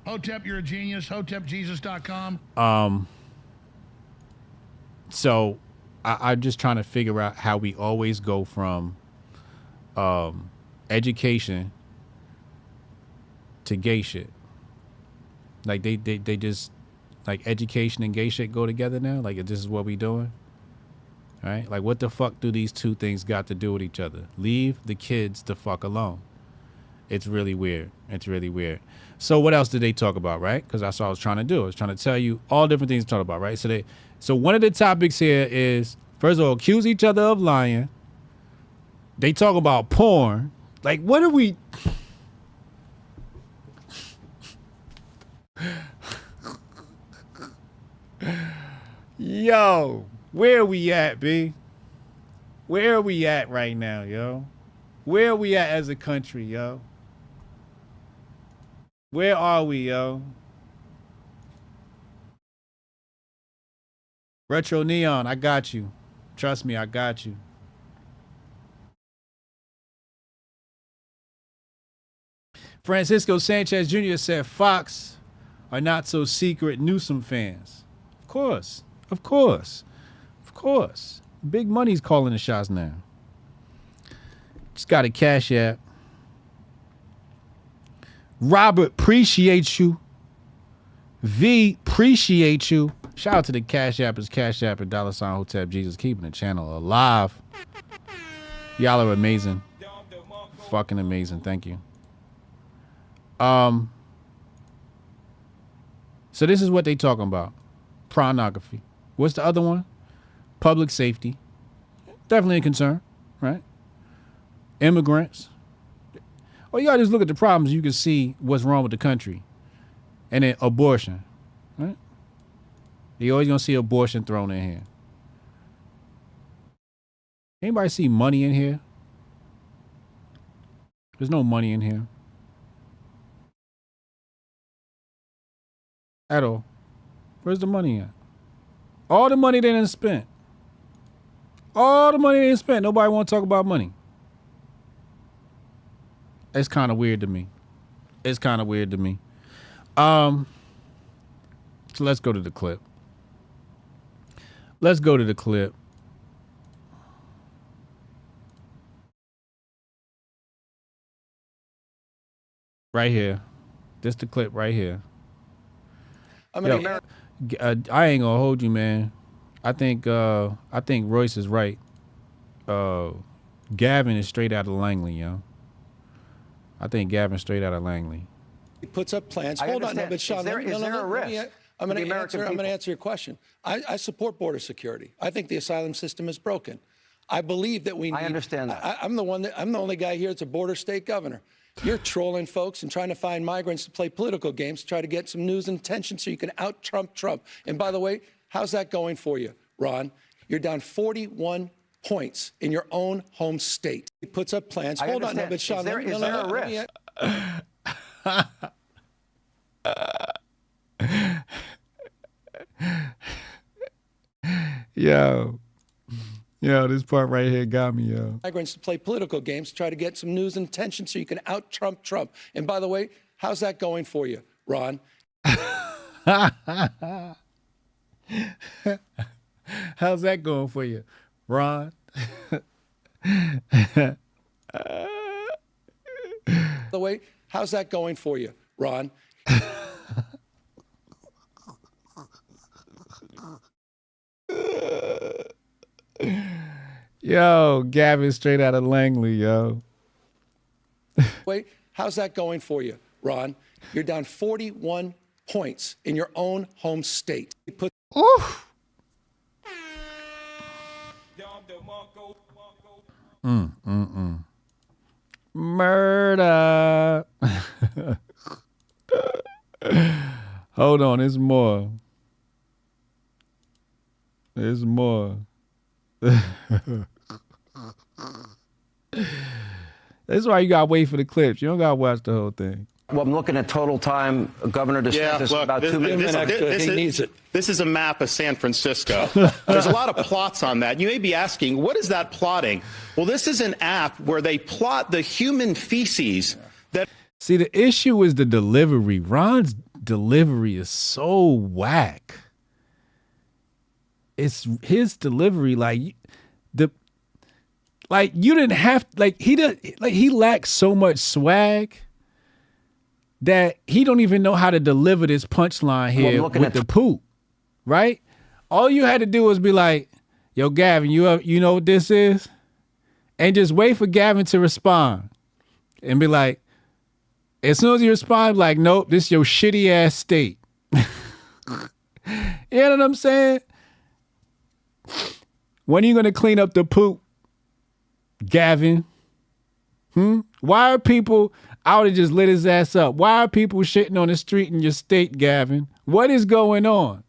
Hotep, you're a genius. HotepJesus.com. So I'm just trying to figure out how we always go from education to gay shit. Like they just like education and gay shit go together now. Like this is what we doing. Right? Like, what the fuck do these two things got to do with each other? Leave the kids the fuck alone. It's really weird. It's really weird. So what else did they talk about, right? Because that's what I was trying to do. I was trying to tell you all different things to talk about, right? So one of the topics here is, first of all, accuse each other of lying. They talk about porn. Like, what are we... Yo... Where are we at, B? Where are we at right now, yo? Where are we at as a country, yo? Where are we, yo? Retro Neon, I got you. Trust me, I got you. Francisco Sanchez Jr. said Fox are not so secret Newsom fans. Of course. Of course. Of course. Big money's calling the shots now. Just got a Cash App. Robert, appreciate you. V, appreciate you. Shout out to the Cash Appers, Cash App and $ Hotep Jesus, keeping the channel alive. Y'all are amazing. Fucking amazing. Thank you. So this is what they talking about. Pornography. What's the other one? Public safety. Definitely a concern, right? Immigrants. Well, you gotta just look at the problems. You can see what's wrong with the country. And then abortion, right? You're always gonna see abortion thrown in here. Anybody see money in here? There's no money in here. At all. Where's the money at? All the money they didn't spend. All the money they didn't spend. Nobody want to talk about money. It's kind of weird to me. It's kind of weird to me. So let's go to the clip. Let's go to the clip. Right here. This the clip right here. I ain't gonna hold you, man. I think Royce is right. Gavin is straight out of Langley, yo. I think Gavin's straight out of Langley. He puts up plans. Hold on, no, but Sean, is there a risk? I'm going to answer your question. I support border security. I think the asylum system is broken. I believe that we need. I understand that. I'm the only guy here that's a border state governor. You're trolling folks and trying to find migrants to play political games to try to get some news and attention so you can out-Trump Trump. And by the way, how's that going for you, Ron? You're down 41 points in your own home state. He puts up plans. Hold on, no, but Sean, is there a risk? Yo, this part right here got me, yo. Migrants to play political games, try to get some news and attention so you can out-Trump Trump. And by the way, how's that going for you, Ron? How's that going for you, Ron? By the way, how's that going for you, Ron? Yo, Gavin straight out of Langley, yo. Wait, how's that going for you, Ron? You're down 41 points in your own home state. Oof. Murder. Hold on, there's more. There's more. That's why you gotta wait for the clips. You don't gotta watch the whole thing. Well, I'm looking at total time. Governor DeSantis look, about 2 minutes. He needs it. This is a map of San Francisco. There's a lot of plots on that. You may be asking, what is that plotting? Well, this is an app where they plot the human feces that. See, the issue is the delivery. Ron's delivery is so whack. It's his delivery, you didn't have, he lacks so much swag that he don't even know how to deliver this punchline here with the poop, right? All you had to do was be like, yo, Gavin, you know what this is? And just wait for Gavin to respond. And be like, as soon as he responds, like, nope, this is your shitty ass state. You know what I'm saying? When are you going to clean up the poop, Gavin? Why are people, I would have just lit his ass up. Why are people shitting on the street in your state, Gavin? What is going on?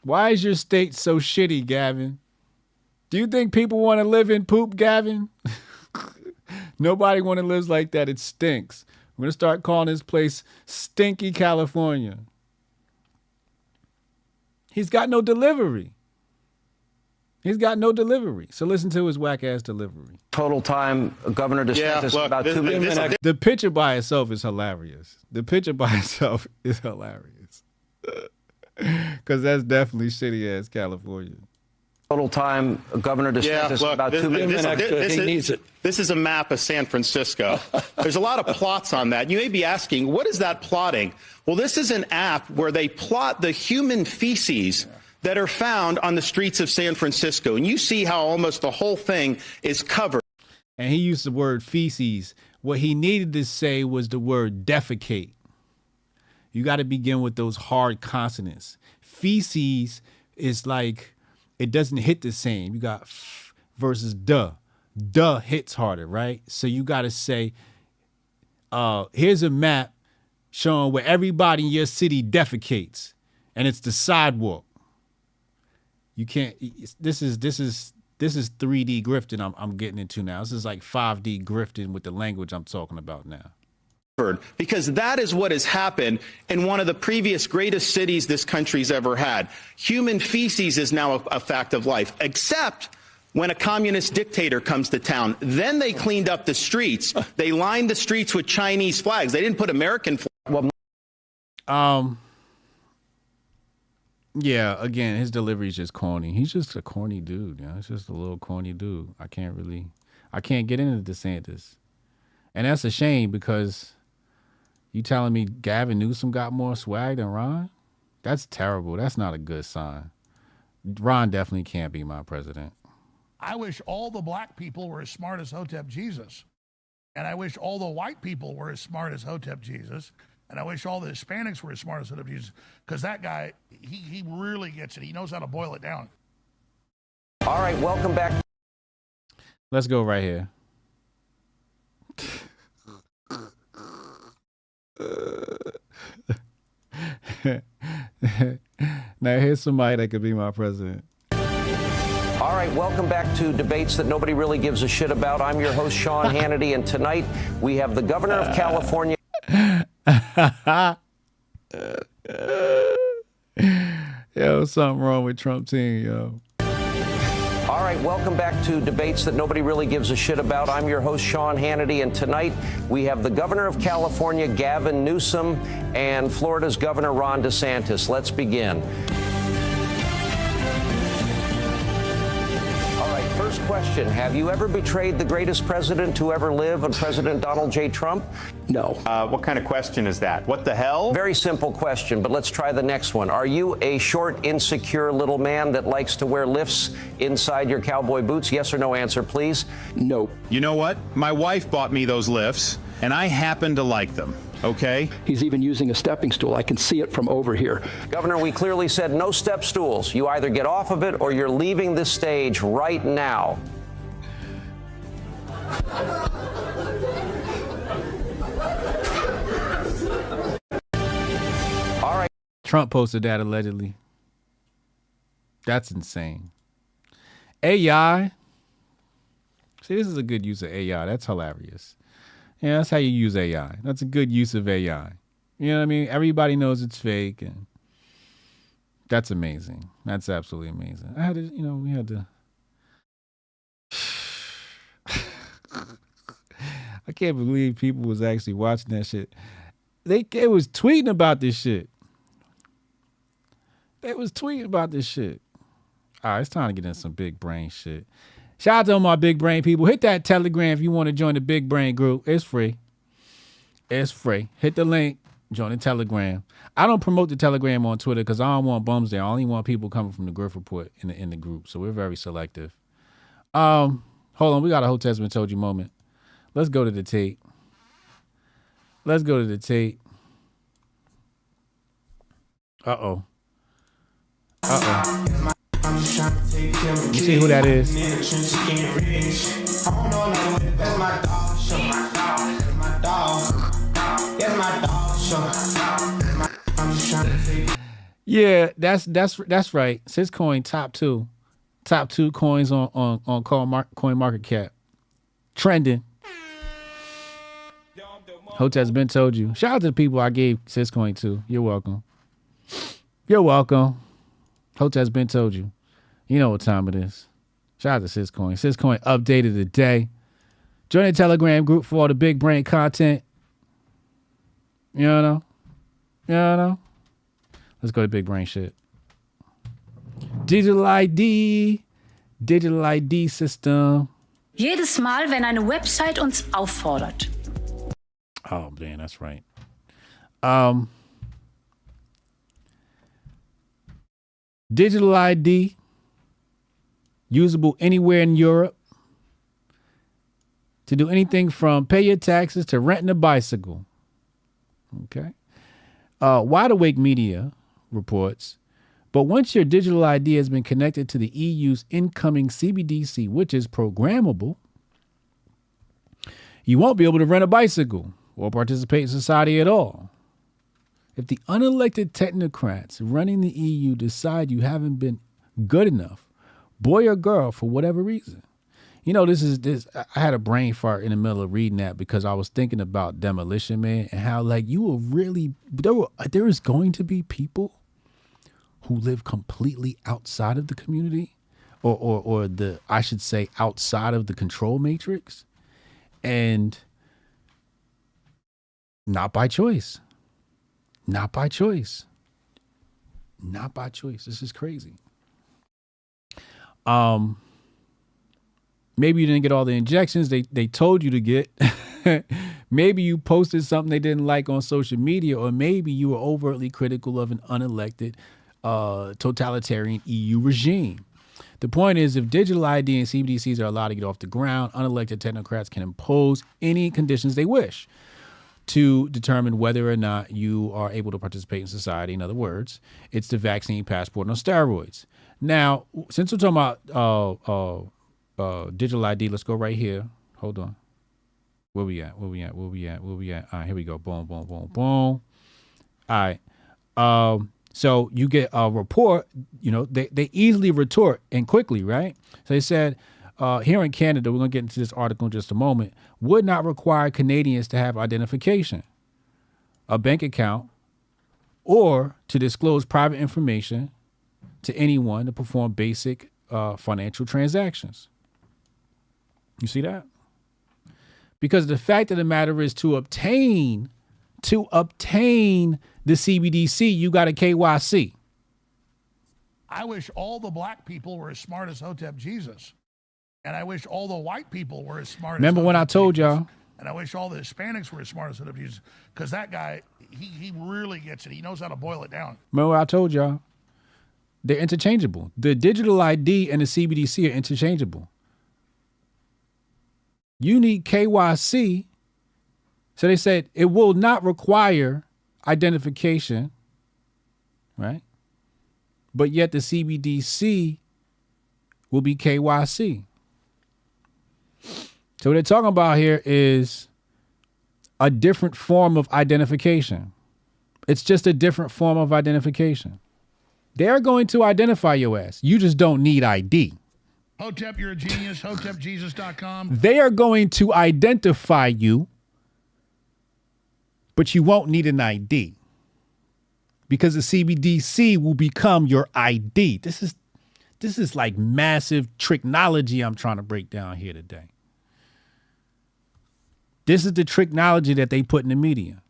Why is your state so shitty, Gavin? Do you think people want to live in poop, Gavin? Nobody want to live like that. It stinks. We're going to start calling this place Stinky California. He's got no delivery. So listen to his whack ass delivery. Total time. Governor DeSantis about 2 minutes. The picture by itself is hilarious. Because that's definitely shitty ass California. Total time. Governor DeSantis about 2 minutes. He needs it. This is a map of San Francisco. There's a lot of plots on that. You may be asking, what is that plotting? Well, this is an app where they plot the human feces that are found on the streets of San Francisco. And you see how almost the whole thing is covered. And he used the word feces. What he needed to say was the word defecate. You got to begin with those hard consonants. Feces is like, it doesn't hit the same. You got f versus duh. Duh hits harder, right? So you got to say, here's a map showing where everybody in your city defecates. And it's the sidewalk. You can't, this is 3D grifting I'm getting into now. This is like 5D grifting with the language I'm talking about now. Because that is what has happened in one of the previous greatest cities this country's ever had. Human feces is now a fact of life, except when a communist dictator comes to town. Then they cleaned up the streets. They lined the streets with Chinese flags. They didn't put American flags. Yeah, again, his delivery is just corny. He's just a corny dude. It's just a little corny dude. I can't get into DeSantis. And that's a shame because you telling me Gavin Newsom got more swag than Ron? That's terrible. That's not a good sign. Ron definitely can't be my president. I wish all the black people were as smart as Hotep Jesus. And I wish all the white people were as smart as Hotep Jesus. And I wish all the Hispanics were as smart as Hotep Jesus. Because that guy, he really gets it. He knows how to boil it down. All right, welcome back. Let's go right here. Now here's somebody that could be my president. All right, welcome back to Debates That Nobody Really Gives a Shit About. I'm your host, Sean Hannity, and tonight we have the governor of California. Yo, something wrong with Trump team, yo. All right, welcome back to Debates That Nobody Really Gives a Shit About. I'm your host, Sean Hannity, and tonight we have the governor of California, Gavin Newsom, and Florida's Governor Ron DeSantis. Let's begin. First question, have you ever betrayed the greatest president to ever live, President Donald J. Trump? No. What kind of question is that? What the hell? Very simple question, but let's try the next one. Are you a short, insecure little man that likes to wear lifts inside your cowboy boots? Yes or no answer, please. No. You know what? My wife bought me those lifts, and I happen to like them. Okay. He's even using a stepping stool. I can see it from over here. Governor, we clearly said no step stools. You either get off of it or you're leaving this stage right now. All right. Trump posted that allegedly. That's insane. AI. See, this is a good use of AI. That's hilarious. Yeah, that's how you use AI. That's a good use of AI. You know what I mean? Everybody knows it's fake, and that's amazing. That's absolutely amazing. I had to, we had to. I can't believe people was actually watching that shit. They was tweeting about this shit. They was tweeting about this shit. All right, it's time to get in some big brain shit. Shout out to all my big brain people. Hit that Telegram if you want to join the big brain group. It's free. It's free. Hit the link. Join the Telegram. I don't promote the Telegram on Twitter because I don't want bums there. I only want people coming from the Grift Report in the group. So we're very selective. Hold on. We got a Hotep Been Told You moment. Let's go to the tape. Let's go to the tape. Uh-oh. Uh-oh. You see who that is? Yeah, that's right. Syscoin top two coins on CoinMarketCap, trending. Hotep's Been Told You. Shout out to the people I gave Syscoin to. You're welcome. You're welcome. Hotep's Been Told You. You know what time it is. Shout out to Syscoin. Syscoin updated today. Join the Telegram group for all the big brain content. You know? Let's go to big brain shit. Digital ID System. Jedes Mal, wenn eine Website uns auffordert. Oh, man, that's right. Digital ID, usable anywhere in Europe, to do anything from pay your taxes to renting a bicycle. Okay. Wide Awake Media reports, but once your digital ID has been connected to the EU's incoming CBDC, which is programmable, you won't be able to rent a bicycle or participate in society at all. If the unelected technocrats running the EU decide you haven't been good enough, boy or girl, for whatever reason. You know, I had a brain fart in the middle of reading that because I was thinking about Demolition Man and how, like, there is going to be people who live completely outside of the community or I should say outside of the control matrix, and not by choice. Not by choice. Not by choice. This is crazy. Maybe you didn't get all the injections they told you to get. Maybe you posted something they didn't like on social media, or maybe you were overtly critical of an unelected totalitarian EU regime. The point is, if digital ID and CBDCs are allowed to get off the ground, unelected technocrats can impose any conditions they wish to determine whether or not you are able to participate in society. In other words, it's the vaccine passport on steroids. Now, since we're talking about digital ID, let's go right here. Hold on. Where we at? All right, here we go. Boom, boom, boom, boom. All right. So you get a report, they easily retort and quickly, right? So they said, here in Canada, we're going to get into this article in just a moment, would not require Canadians to have identification, a bank account, or to disclose private information to anyone to perform basic financial transactions. You see that? Because the fact of the matter is to obtain the CBDC, you got a KYC. I wish all the black people were as smart as Hotep Jesus. And I wish all the white people were as smart Remember as when I Hotep told Jesus. y'all? And I wish all the Hispanics were as smart as Hotep Jesus. Because that guy, he really gets it. He knows how to boil it down. Remember what I told y'all? They're interchangeable. The digital ID and the CBDC are interchangeable. You need KYC. So they said it will not require identification, right? But yet the CBDC will be KYC. So what they're talking about here is a different form of identification. It's just a different form of identification. They're going to identify your ass. You just don't need ID. Hotep, you're a genius. HotepJesus.com. They are going to identify you, but you won't need an ID because the CBDC will become your ID. This is like massive tricknology I'm trying to break down here today. This is the tricknology that they put in the media.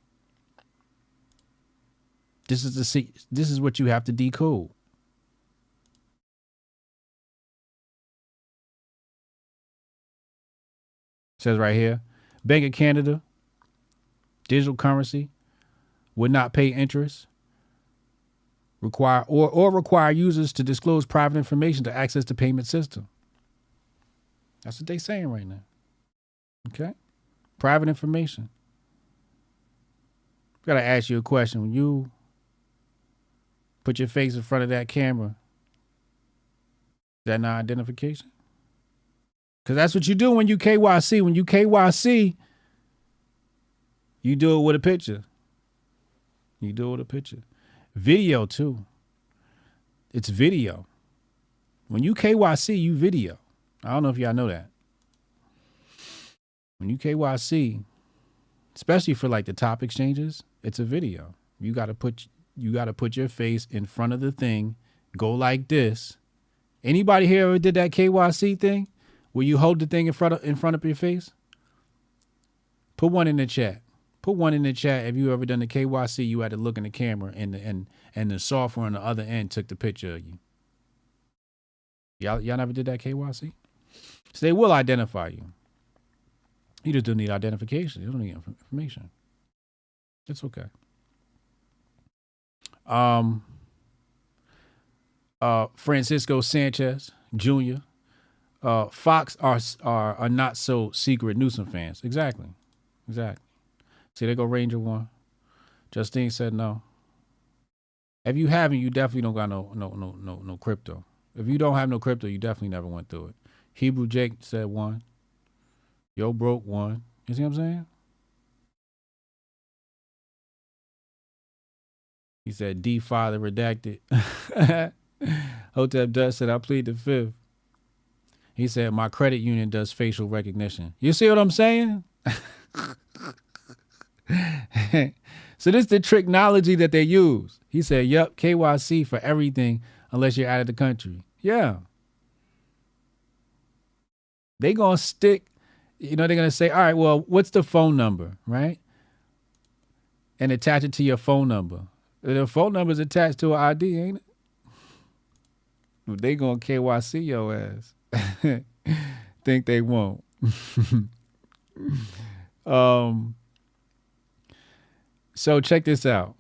This is what you have to decode. It says right here, Bank of Canada, digital currency, would not pay interest, require users to disclose private information to access the payment system. That's what they're saying right now. Okay? Private information. Gotta ask you a question. When you put your face in front of that camera, is that not identification? Because that's what you do when you KYC. When you KYC, you do it with a picture. You do it with a picture. Video, too. It's video. When you KYC, you video. I don't know if y'all know that. When you KYC, especially for like the top exchanges, it's a video. You got to put your face in front of the thing, go like this. Anybody here ever did that KYC thing where you hold the thing in front of your face? Put one in the chat. Put one in the chat if you ever done the KYC. You had to look in the camera and the software on the other end took the picture of you. Y'all never did that KYC? So they will identify you. You just don't need identification. You don't need information. It's okay. Francisco Sanchez Jr. Fox are not so secret Newsom fans. Exactly. See, they go Ranger One. Justine said no. If you haven't, you definitely don't got no crypto. If you don't have no crypto, you definitely never went through it. Hebrew Jake said 1. Yo broke 1. You see what I'm saying? He said D father redacted. Hotep Dust said I plead the 5th. He said my credit union does facial recognition. You see what I'm saying? So this is the tricknology that they use. He said, yup, KYC for everything unless you're out of the country. Yeah. They gonna stick, they're gonna say, all right, well, what's the phone number, right? And attach it to your phone number. The phone number is attached to an ID, ain't it? They gonna KYC your ass. Think they won't. So check this out.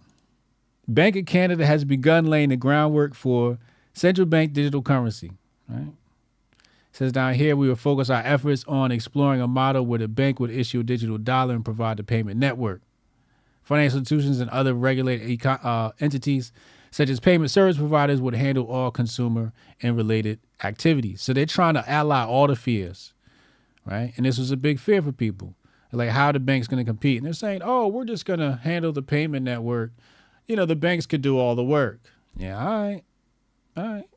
Bank of Canada has begun laying the groundwork for central bank digital currency, right? It says down here, we will focus our efforts on exploring a model where the bank would issue a digital dollar and provide the payment network. Financial institutions and other regulated entities, such as payment service providers, would handle all consumer and related activities. So they're trying to ally all the fears, right? And this was a big fear for people. Like, how the bank's going to compete? And they're saying, oh, we're just going to handle the payment network. The banks could do all the work. Yeah, all right. All right.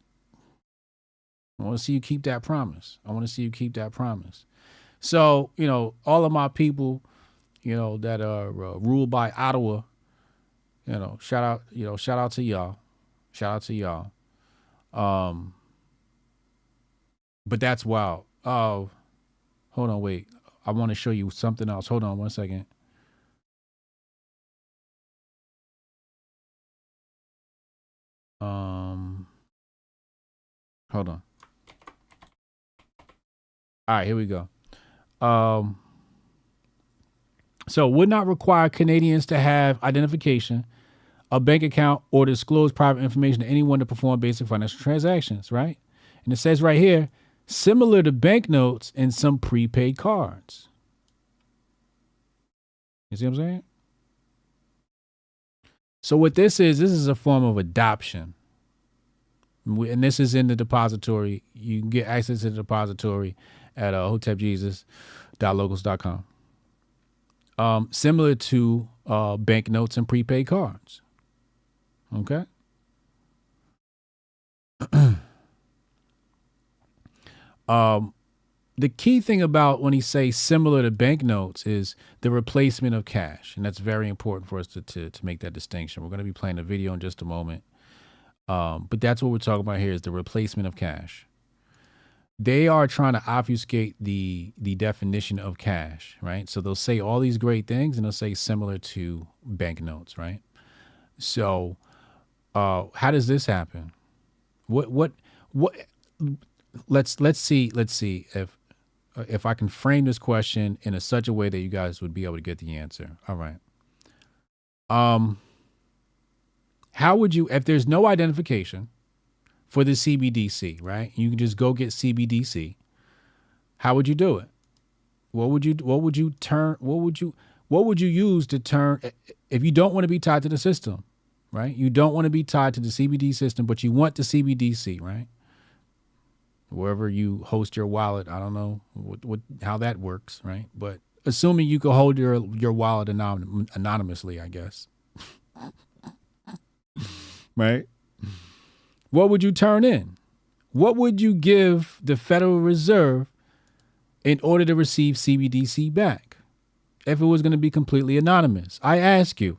I want to see you keep that promise. So, all of my people, that are ruled by Ottawa, shout out to y'all. But that's wild. Oh, hold on, wait. I want to show you something else. Hold on 1 second. Hold on. All right, here we go. So would not require Canadians to have identification, a bank account, or disclose private information to anyone to perform basic financial transactions, right? And it says right here, similar to banknotes and some prepaid cards. You see what I'm saying? So what this is a form of adoption. And this is in the depository. You can get access to the depository at hotepjesus.locals.com. Similar to banknotes and prepaid cards. Okay? The key thing about when he says similar to banknotes is the replacement of cash. And that's very important for us to make that distinction. We're going to be playing a video in just a moment. But that's what we're talking about here is the replacement of cash. They are trying to obfuscate the definition of cash, right? So they'll say all these great things and they'll say similar to banknotes, right? So how does this happen? What let's see if I can frame this question in such a way that you guys would be able to get the answer. All right. How would you, if there's no identification for the CBDC, right? You can just go get CBDC. How would you do it? What would you use to turn, if you don't want to be tied to the system, right? You don't want to be tied to the CBD system, but you want the CBDC, right? Wherever you host your wallet, I don't know how that works, right? But assuming you can hold your wallet anonymously, I guess. Right? What would you turn in? What would you give the Federal Reserve in order to receive CBDC back if it was going to be completely anonymous? I ask you,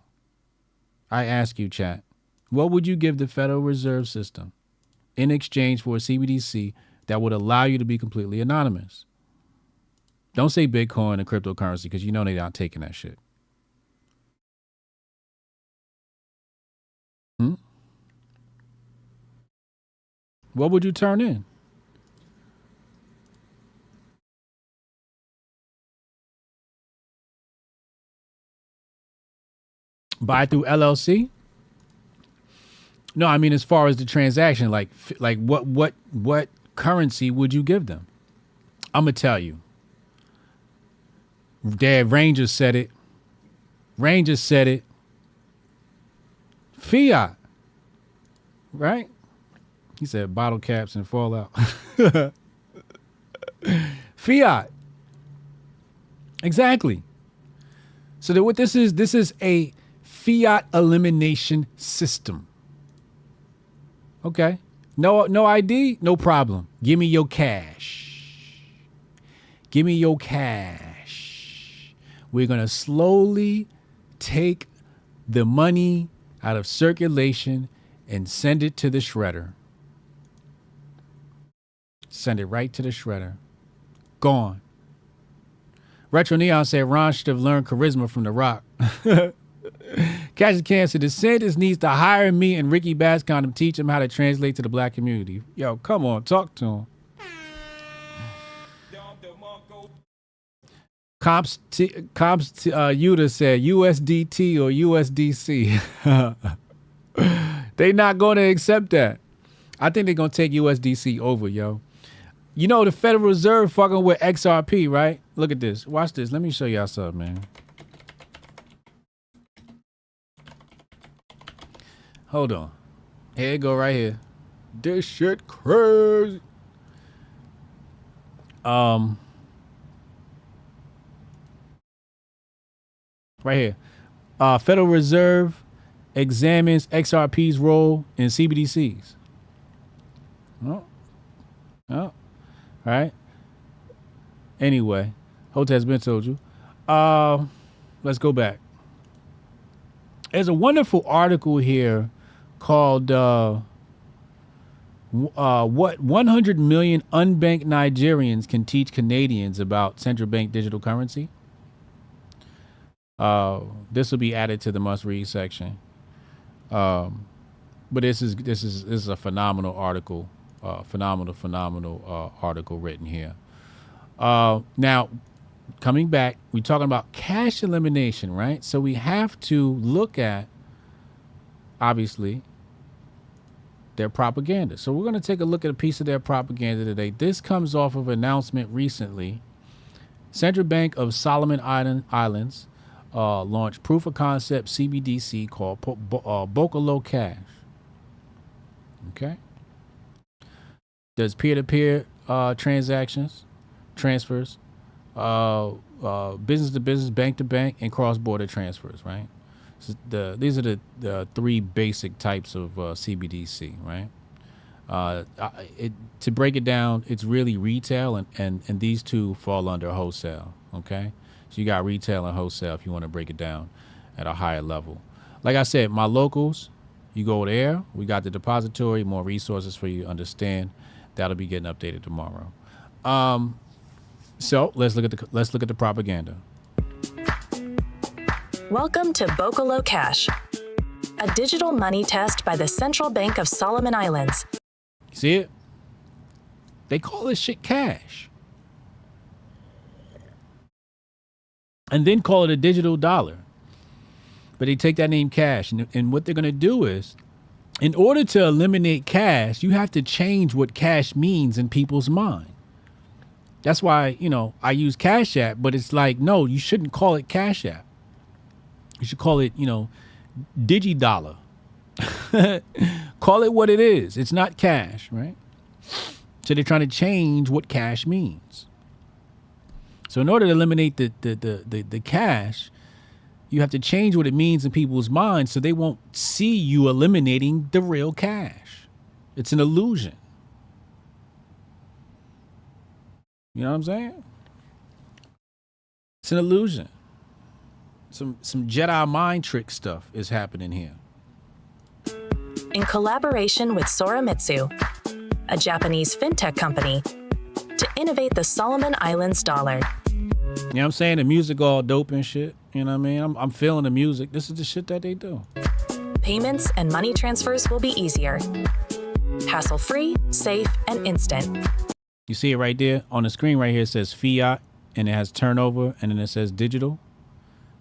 chat, what would you give the Federal Reserve System in exchange for a CBDC that would allow you to be completely anonymous? Don't say Bitcoin and cryptocurrency because you know they're not taking that shit. What would you turn in? Buy through LLC? No, I mean as far as the transaction, like what currency would you give them? I'm gonna tell you. Dad, Rangers said it. Fiat. Right? He said bottle caps and Fallout. Fiat. Exactly. So what this is a fiat elimination system. Okay. No ID, no problem. Give me your cash. We're going to slowly take the money out of circulation and send it to the shredder. Send it right to the shredder. Gone. Retro Neon said Ron should have learned charisma from The Rock. Catch the Cancer. DeSantis needs to hire me and Ricky Bascom to teach him how to translate to the black community. Yo, come on, talk to him. Comps Yuta said USDT or USDC. They not going to accept that. I think they're going to take USDC over, yo. You know the Federal Reserve fucking with XRP, right? Look at this. Watch this. Let me show y'all something, man. Hold on. Here it go right here. This shit crazy. Right here. Federal Reserve examines XRP's role in CBDCs. Oh. All right. Anyway, Hotep's been told you. Let's go back. There's a wonderful article here called what 100 million unbanked Nigerians can teach Canadians about central bank digital currency. This will be added to the must-read section. But this is a phenomenal article, phenomenal article written here. Now, coming back, we're talking about cash elimination, right? So we have to look at, obviously, their propaganda. So we're going to take a look at a piece of their propaganda today. This comes off of an announcement recently. Central Bank of Solomon Islands launched proof of concept CBDC called Bocalo Cash. Okay. Does peer-to-peer transactions, transfers, business to business, bank to bank, and cross-border transfers, right? So these are the three basic types of CBDC, right? To break it down, it's really retail, and these two fall under wholesale, okay? So you got retail and wholesale if you want to break it down at a higher level. Like I said, my locals, you go there. We got the depository, more resources for you to understand. That'll be getting updated tomorrow. So let's look at the propaganda. Welcome to Bocalo Cash, a digital money test by the Central Bank of Solomon Islands. See it? They call this shit cash. And then call it a digital dollar. But they take that name cash. And what they're going to do is, in order to eliminate cash, you have to change what cash means in people's mind. That's why, I use Cash App, but it's like, no, you shouldn't call it Cash App. You should call it, DigiDollar. Call it what it is. It's not cash, right? So they're trying to change what cash means. So in order to eliminate the cash, you have to change what it means in people's minds so they won't see you eliminating the real cash. It's an illusion. You know what I'm saying? It's an illusion. Some Jedi mind trick stuff is happening here. In collaboration with Soramitsu, a Japanese fintech company, to innovate the Solomon Islands dollar. You know what I'm saying? The music all dope and shit. You know what I mean? I'm feeling the music. This is the shit that they do. Payments and money transfers will be easier. Hassle-free, safe, and instant. You see it right there on the screen right here. It says fiat, and it has turnover, and then it says digital.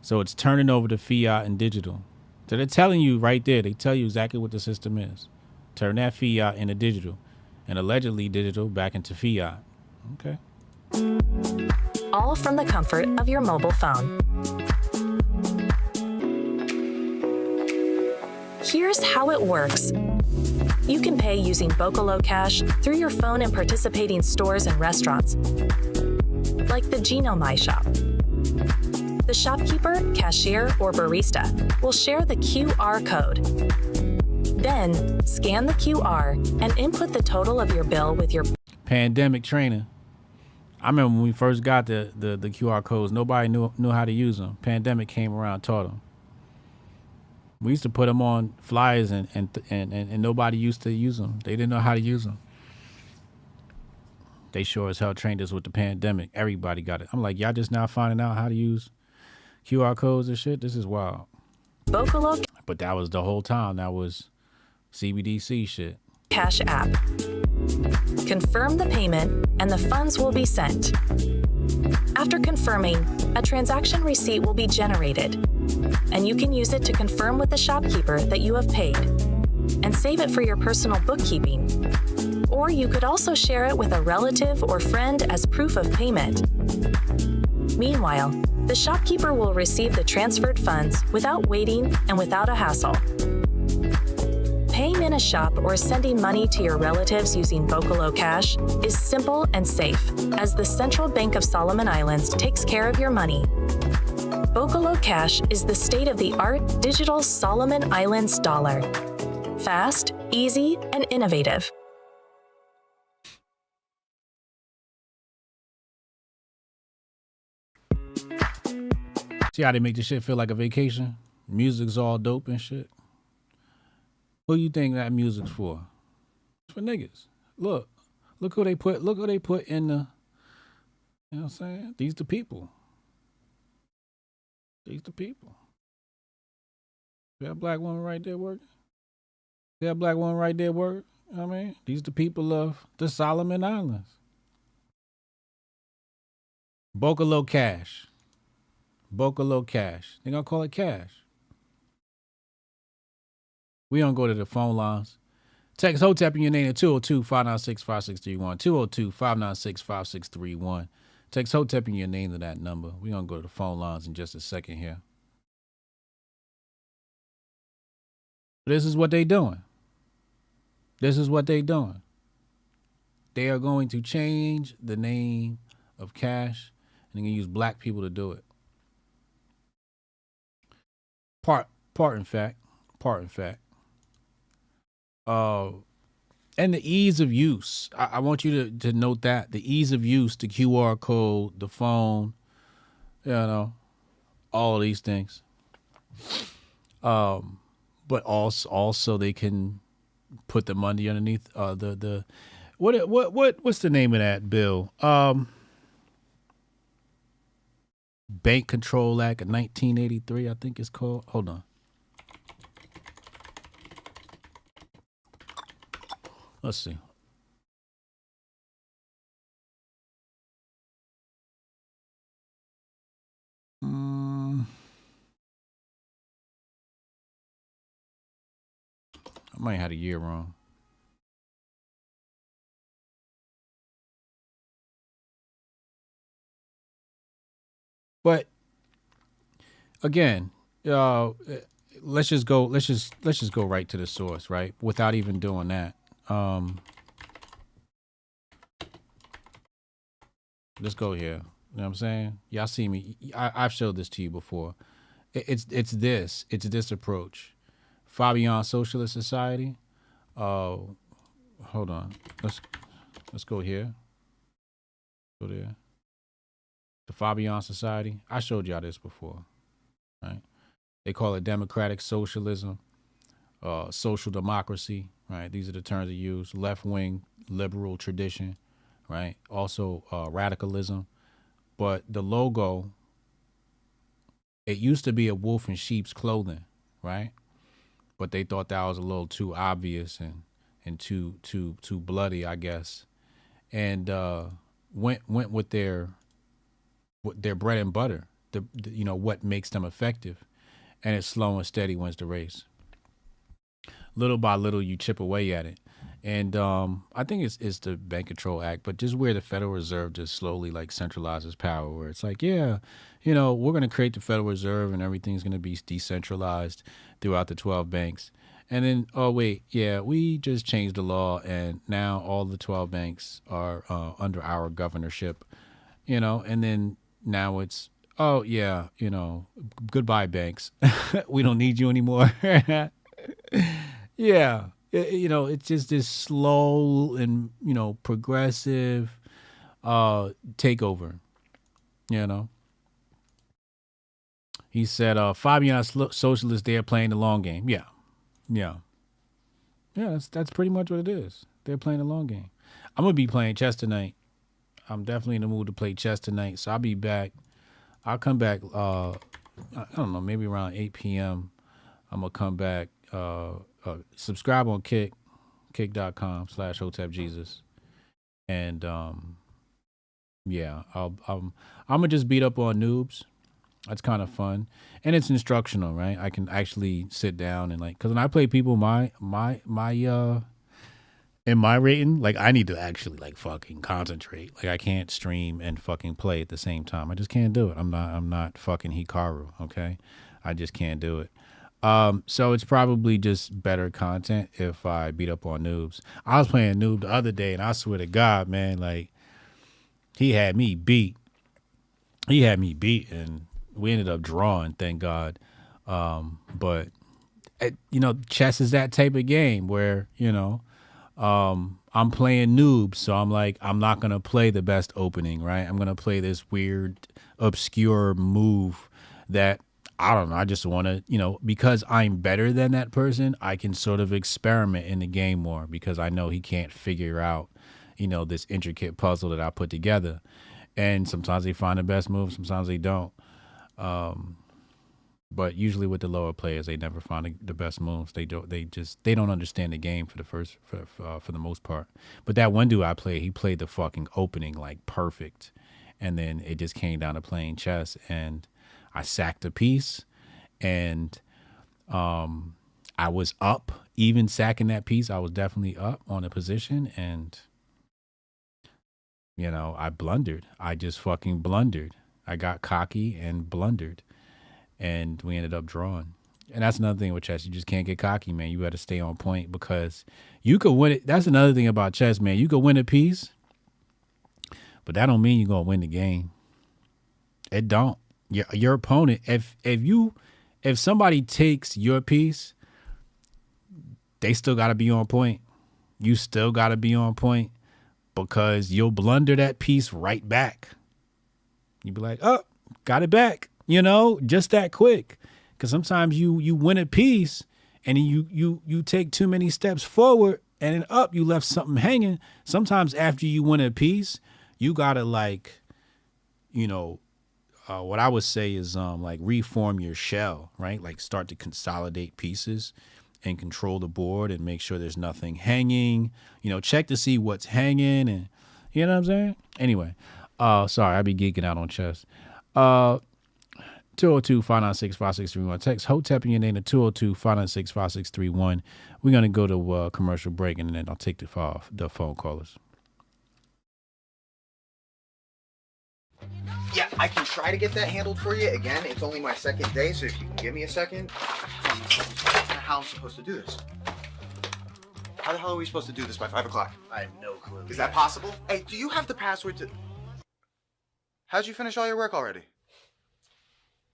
So it's turning over to fiat and digital. So they're telling you right there. They tell you exactly what the system is. Turn that fiat into digital, and allegedly digital back into fiat. Okay. All from the comfort of your mobile phone. Here's how it works. You can pay using Bocalo Cash through your phone in participating stores and restaurants, like the Genomai shop. The shopkeeper, cashier, or barista will share the QR code. Then, scan the QR and input the total of your bill with your pandemic training. I remember when we first got the QR codes, nobody knew how to use them. Pandemic came around, taught them. We used to put them on flyers and nobody used to use them. They didn't know how to use them. They sure as hell trained us with the pandemic. Everybody got it. I'm like, y'all just now finding out how to use QR codes and shit? This is wild. Bocalo. But that was the whole time. That was CBDC shit. Cash app. Confirm the payment and the funds will be sent. After confirming, a transaction receipt will be generated, and you can use it to confirm with the shopkeeper that you have paid and save it for your personal bookkeeping. Or you could also share it with a relative or friend as proof of payment. Meanwhile, the shopkeeper will receive the transferred funds without waiting and without a hassle. Paying in a shop or sending money to your relatives using Bocalo Cash is simple and safe, as the Central Bank of Solomon Islands takes care of your money. Bocalo Cash is the state-of-the-art digital Solomon Islands dollar. Fast, easy, and innovative. See how they make this shit feel like a vacation? Music's all dope and shit. Who you think that music's for? It's for niggas. Look who they put in the, you know what I'm saying? These the people. These the people. That black woman right there working? That black woman right there working? I mean, these the people of the Solomon Islands. Bocalo Cash. Bocalo Cash. They gonna call it cash. We don't go to the phone lines. Text Hotep in your name at 202-596-5631. 202-596-5631. Text Hotep in your name to that number. We're going to go to the phone lines in just a second here. This is what they doing. This is what they doing. They are going to change the name of cash, and they're going to use black people to do it. Part in fact. And the ease of use. I want you to note that. The ease of use, the QR code, the phone, you know, all of these things. But also they can put the money underneath the what's the name of that bill? Bank Control Act of 1983, I think it's called. Hold on. Let's see. I might have had a year wrong. But again, let's just go right to the source, right? Without even doing that. Let's go here. You know what I'm saying? Y'all see me. I've showed this to you before. It's this approach. Fabian Socialist Society. Hold on. Let's go here. Go there. The Fabian Society. I showed y'all this before. Right? They call it democratic socialism, social democracy. Right, these are the terms they use. Left-wing liberal tradition, right? Also radicalism. But the logo, it used to be a wolf in sheep's clothing, right? But they thought that was a little too obvious and too bloody, I guess. And went with their bread and butter, the what makes them effective. And it's slow and steady wins the race. Little by little, you chip away at it. And I think it's the Bank Control Act, but just where the Federal Reserve just slowly like centralizes power, where it's like, yeah, we're going to create the Federal Reserve and everything's going to be decentralized throughout the 12 banks. And then, oh, wait, yeah, we just changed the law and now all the 12 banks are under our governorship, and then now it's, oh, yeah, goodbye, banks. We don't need you anymore. Yeah, it's just this slow and, progressive takeover, He said, Fabian socialists, they're playing the long game. Yeah, that's pretty much what it is. They're playing the long game. I'm going to be playing chess tonight. I'm definitely in the mood to play chess tonight, so I'll be back. I'll come back, I don't know, maybe around 8 p.m. I'm going to come back. Subscribe on kick.com/Hotep Jesus. And yeah, I'm gonna just beat up on noobs. That's kind of fun. And it's instructional, right? I can actually sit down and because when I play people in my rating, I need to actually fucking concentrate. I can't stream and fucking play at the same time. I just can't do it. I'm not fucking Hikaru, okay? I just can't do it. So it's probably just better content if I beat up on noobs. I was playing noob the other day, and I swear to God, man, he had me beat. And we ended up drawing, thank God. But chess is that type of game where, I'm playing noobs. So I'm like, I'm not going to play the best opening, right? I'm going to play this weird, obscure move that, I don't know. I just want to, because I'm better than that person, I can sort of experiment in the game more because I know he can't figure out, this intricate puzzle that I put together. And sometimes they find the best move, sometimes they don't. But usually with the lower players, they never find the best moves. They don't understand the game for the most part. But that one dude I played, he played the fucking opening like perfect, and then it just came down to playing chess, and I sacked a piece, and I was up. Even sacking that piece, I was definitely up on a position, and I blundered. I just fucking blundered. I got cocky and blundered. And we ended up drawing. And that's another thing with chess. You just can't get cocky, man. You got to stay on point because you could win it. That's another thing about chess, man. You could win a piece, but that don't mean you're going to win the game. It don't. Your opponent, if somebody takes your piece, they still got to be on point. You still got to be on point because you'll blunder that piece right back. You'll be like, oh, got it back. Just that quick. Because sometimes you win a piece and you take too many steps forward and then up, you left something hanging. Sometimes after you win a piece, you got to what I would say is reform your shell, right? Like start to consolidate pieces and control the board and make sure there's nothing hanging. Check to see what's hanging and you know what I'm saying? Anyway, sorry, I be geeking out on chess. 202-596-5631. Text Hotep in your name to 202-596-5631. We're going to go to a commercial break, and then I'll take the phone callers. Yeah, I can try to get that handled for you. Again, it's only my second day, so if you can give me a second. How I'm supposed to do this? How the hell are we supposed to do this by 5 o'clock? I have no clue. Is that possible? Hey, do you have the password to... How'd you finish all your work already?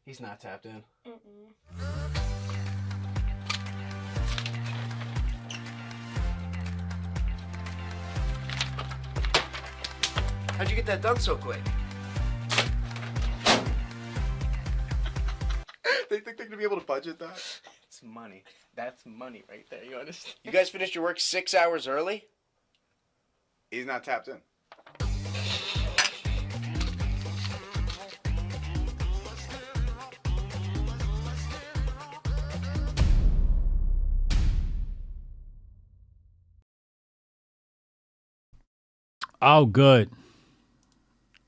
He's not tapped in. How'd you get that done so quick? They think they're gonna be able to budget that? It's money. That's money right there. You understand? You guys finished your work 6 hours early? He's not tapped in. Oh, good.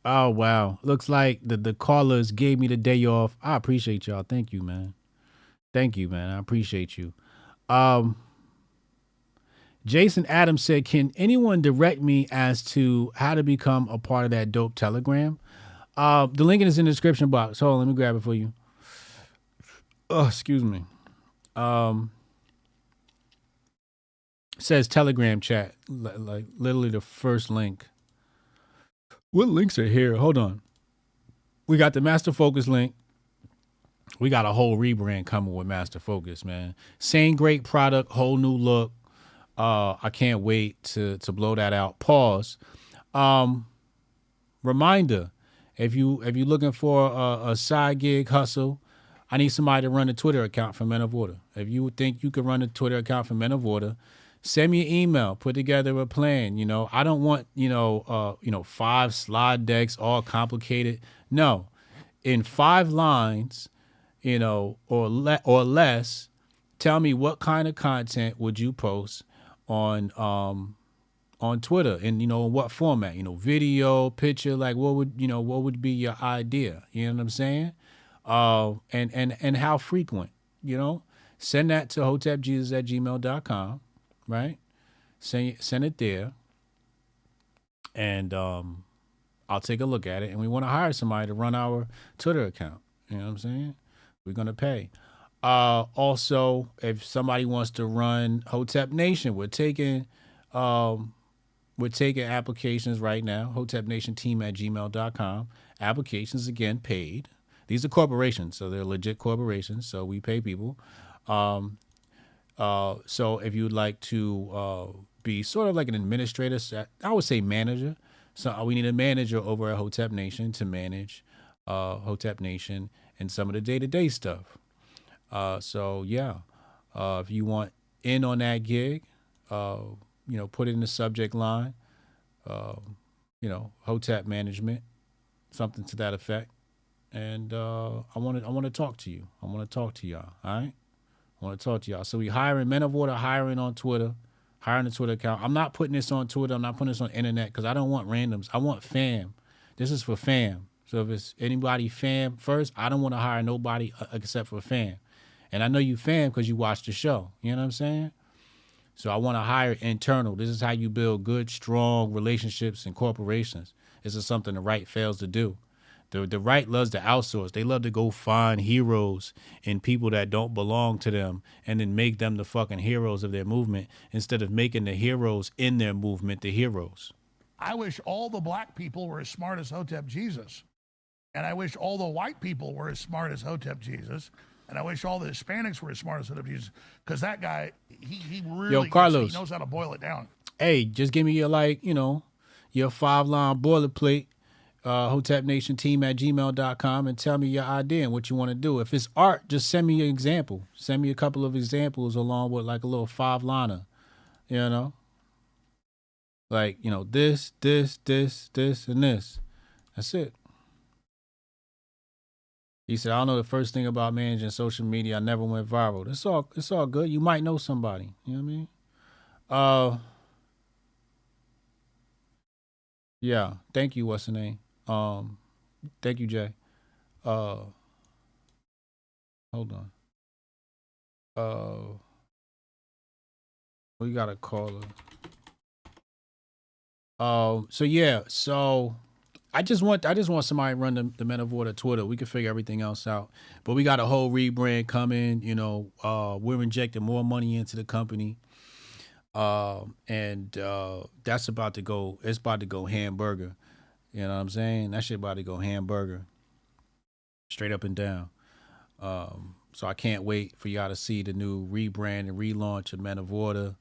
Oh, wow. Looks like the callers gave me the day off. I appreciate y'all. Thank you, man. Thank you, man. I appreciate you. Jason Adams said, can anyone direct me as to how to become a part of that dope Telegram? The link is in the description box. Hold on, let me grab it for you. Oh, excuse me. Says Telegram chat, like literally the first link. What links are here? Hold on. We got the Master Focus link. We got a whole rebrand coming with Master Focus, man. Same great product, whole new look. I can't wait to blow that out. Pause. Reminder, if you're looking for a side gig hustle, I need somebody to run a Twitter account for Men of Order. If you think you could run a Twitter account for Men of Order, send me an email, put together a plan. I don't want, 5 slide decks, all complicated. No, in 5 lines, or less, tell me what kind of content would you post on Twitter, and in what format, video, picture, like what would be your idea? You know what I'm saying? And how frequent, send that to hotepjesus@gmail.com. Right? Send it there. And I'll take a look at it. And we want to hire somebody to run our Twitter account. You know what I'm saying? We're going to pay. Also, if somebody wants to run Hotep Nation, we're taking applications right now. HotepNationTeam@gmail.com. Applications, again, paid. These are corporations, so they're legit corporations. So we pay people. So if you'd like to be sort of like an administrator, I would say manager. So we need a manager over at Hotep Nation to manage Hotep Nation and some of the day-to-day stuff. So yeah, if you want in on that gig, put it in the subject line, Hotep management, something to that effect. And I want to talk to you. I want to talk to y'all. All right. I want to talk to y'all. So we hiring Men of Order, hiring on Twitter, hiring a Twitter account. I'm not putting this on Twitter. I'm not putting this on the internet because I don't want randoms. I want fam. This is for fam. So if it's anybody fam first, I don't want to hire nobody except for fam. And I know you fam because you watch the show. You know what I'm saying? So I want to hire internal. This is how you build good, strong relationships in corporations. This is something the right fails to do. The right loves to outsource. They love to go find heroes in people that don't belong to them and then make them the fucking heroes of their movement instead of making the heroes in their movement the heroes. I wish all the black people were as smart as Hotep Jesus. And I wish all the white people were as smart as Hotep Jesus. And I wish all the Hispanics were as smart as Hotep Jesus. Because that guy, he really Carlos, he knows how to boil it down. Hey, just give me your, your 5-line boilerplate. HotepNationTeam@gmail.com and tell me your idea and what you want to do. If it's art, just send me an example. Send me a couple of examples along with like a little 5-liner, this, and this. That's it. He said, I don't know the first thing about managing social media. I never went viral. It's all good. You might know somebody. You know what I mean? Yeah. Thank you. What's the name? Thank you, Jay. Hold on. We got a caller. So I just want somebody to run the Men of Order Twitter. We can figure everything else out. But we got a whole rebrand coming. We're injecting more money into the company. And that's about to go. It's about to go hamburger. You know what I'm saying? That shit about to go hamburger. Straight up and down. So I can't wait for y'all to see the new rebrand and relaunch of Men of Order.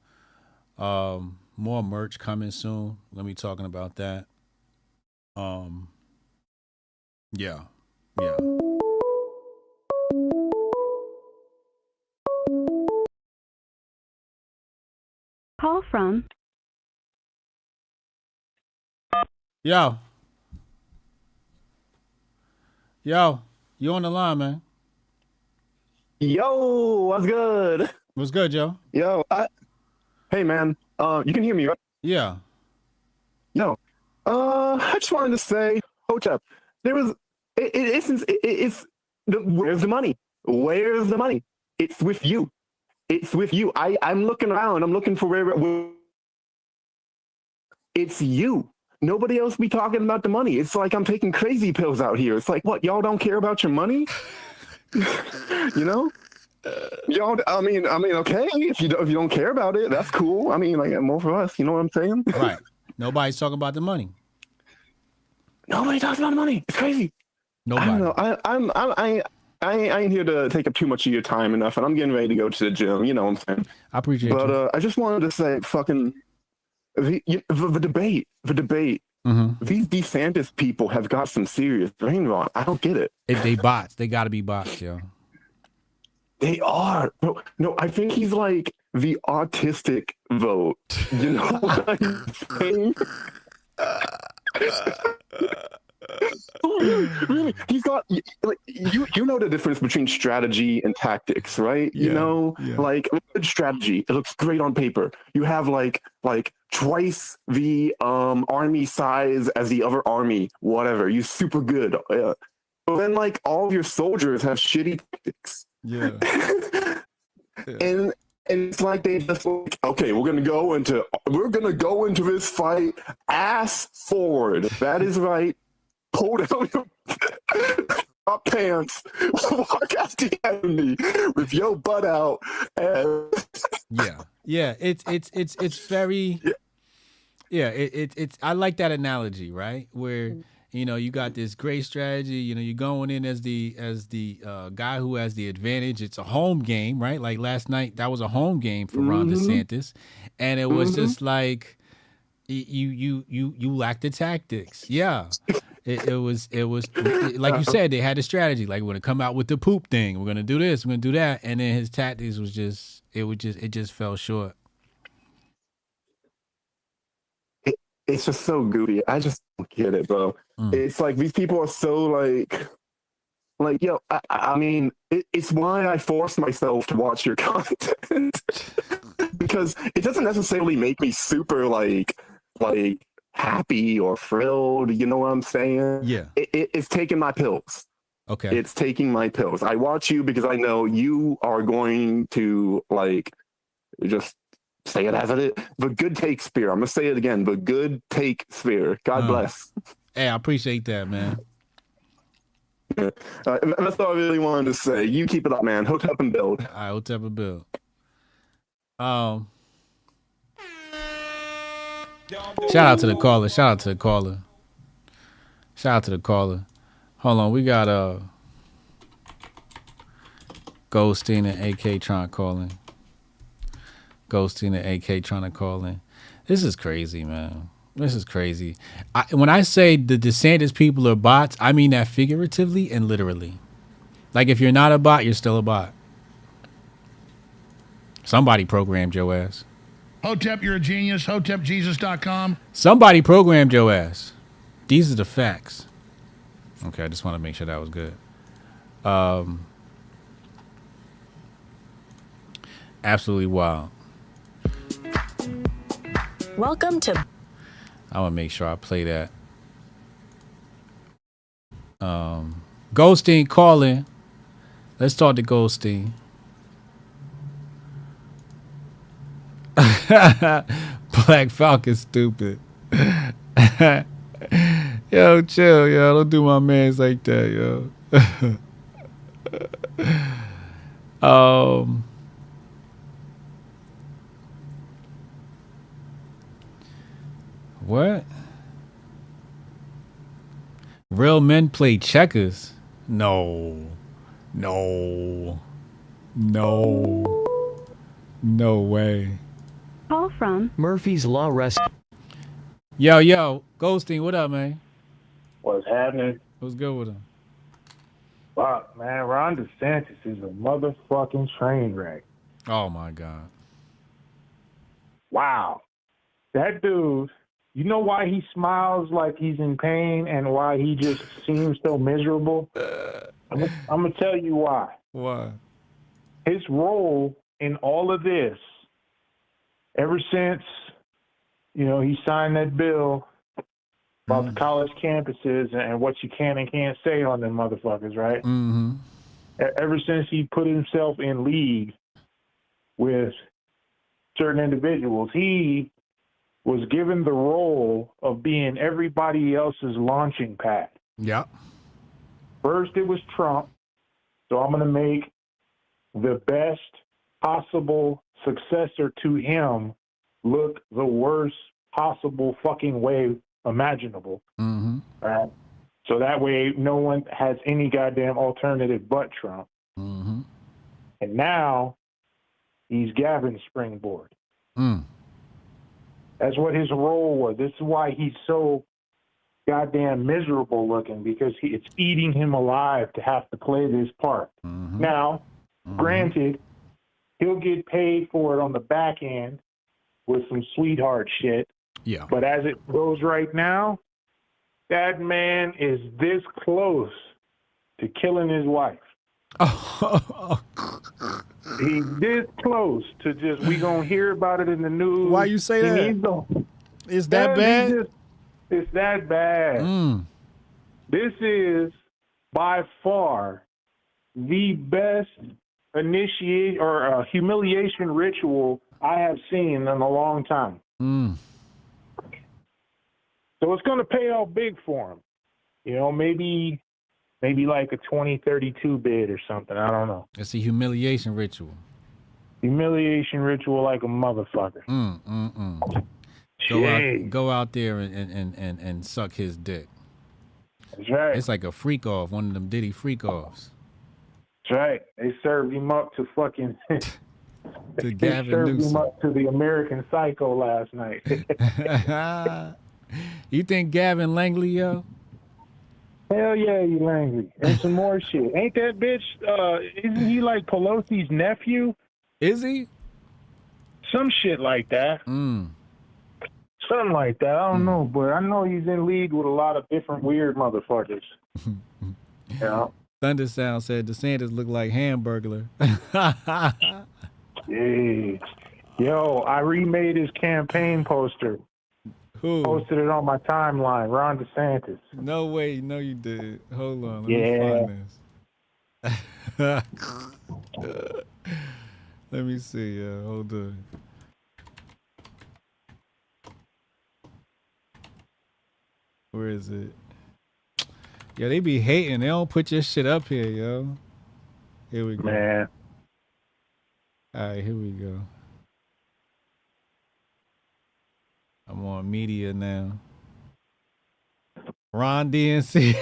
More merch coming soon. Let me talking about that. Yeah. Call from. Yo, you on the line, man? Yo, what's good? What's good, Joe? Yo, hey man, you can hear me, right? Yeah. No, I just wanted to say, Hotep, where's the money? Where's the money? It's with you. It's with you. I'm looking around. I'm looking for where it's you. Nobody else be talking about the money. It's like I'm taking crazy pills out here. It's like, what? Y'all don't care about your money? Y'all. I mean, okay. If you don't care about it, that's cool. I mean, like more for us. You know what I'm saying? Right. Nobody's talking about the money. Nobody talks about the money. It's crazy. Nobody. I don't know. I ain't here to take up too much of your time enough, and I'm getting ready to go to the gym. You know what I'm saying? I appreciate but, you. But I just wanted to say, fucking the debate. Mm-hmm. These DeSantis people have got some serious brain rot. I don't get it. If they bots, they got to be bots, yo. They are. No, I think he's like the autistic vote. You know what I'm saying? Really, he's got like you know the difference between strategy and tactics, right? Yeah. Like good strategy, it looks great on paper. You have like twice the army size as the other army, whatever. You super good. But then like all of your soldiers have shitty tactics. Yeah. And it's like they just like, okay, we're gonna go into this fight ass forward. That is right. Pull down your pants, walk out the enemy with your butt out. And yeah. It's very. Yeah, it's I like that analogy, right? Where You know, you got this great strategy. You know, you're going in as the guy who has the advantage. It's a home game, right? Like last night, that was a home game for Ron DeSantis, and it was just like you lacked the tactics. Yeah. It was like you said, they had a strategy. Like, we're gonna come out with the poop thing. We're gonna do this. We're gonna do that. And then his tactics was it just fell short. It's just so goofy. I just don't get it, bro. It's like these people are so like yo. I mean, it's why I force myself to watch your content because it doesn't necessarily make me super like happy or thrilled. You know what I'm saying? Yeah. It's taking my pills. Okay. It's taking my pills. I watch you because I know you are going to like just say it as it is. The good take sphere. I'm gonna say it again. The good take sphere. God bless. Hey, I appreciate that, man. And that's all I really wanted to say. You keep it up, man. Hook up and build. All right, Hotep and build. Shout out to the caller. Shout out to the caller. Shout out to the caller. Hold on, we got Goldstein and AK trying to call in. Goldstein and AK trying to call in. This is crazy, man. This is crazy. When I say the DeSantis people are bots, I mean that figuratively and literally. Like, if you're not a bot, you're still a bot. Somebody programmed your ass. Hotep, you're a genius. HotepJesus.com. Somebody programmed your ass. These are the facts. Okay, I just want to make sure that was good. Absolutely wild. Welcome to... I want to make sure I play that. Goldstein calling. Let's talk to Goldstein. Black Falcon stupid. Yo, chill, yo. Don't do my mans like that, yo. What? Real men play checkers? No. No. No. No way. Call from Murphy's Law Rescue. Yo, Goldstein, what up, man? What's happening? What's good with him? Fuck, man, Ron DeSantis is a motherfucking train wreck. Oh, my God. Wow. That dude, you know why he smiles like he's in pain and why he just seems so miserable? I'm going to tell you why. Why? His role in all of this, ever since, you know, he signed that bill about the college campuses and what you can and can't say on them motherfuckers, right? Mm-hmm. Ever since he put himself in league with certain individuals, he was given the role of being everybody else's launching pad. Yeah. First it was Trump, so I'm going to make the best possible successor to him look the worst possible fucking way imaginable. Mm-hmm. Right? So that way no one has any goddamn alternative but Trump. Mm-hmm. And now he's Gavin's springboard. Mm. That's what his role was. This is why he's so goddamn miserable looking, because it's eating him alive to have to play this part. Mm-hmm. Now, granted, he'll get paid for it on the back end with some sweetheart shit. Yeah. But as it goes right now, that man is this close to killing his wife. He's this close to just, we gonna hear about it in the news. Why you say that? It's that bad? It's that bad. This is by far the best initiate or humiliation ritual I have seen in a long time. So it's going to pay off big for him. You know, maybe like a 2032 bid or something. I don't know. It's a humiliation ritual. Humiliation ritual like a motherfucker. Go out there and suck his dick. That's right. It's like a freak off, one of them Diddy freak offs. That's right. They served him up to fucking. To Gavin served Newsom. him up to the American Psycho last night. You think Gavin Langley, yo? Hell yeah, you Langley. And some more shit. Ain't that bitch, isn't he like Pelosi's nephew? Is he? Some shit like that. Something like that. I don't know, but I know he's in league with a lot of different weird motherfuckers. Yeah. Thunder Sound said DeSantis looked like Hamburglar. Yeah. Yo, I remade his campaign poster. Who? Posted it on my timeline. Ron DeSantis. No way. No, you did. Hold on. Let me find this. Let me see. Hold on. Where is it? Yeah, they be hating. They don't put your shit up here, yo. Here we go. Man. All right, here we go. I'm on media now. Ron DNC.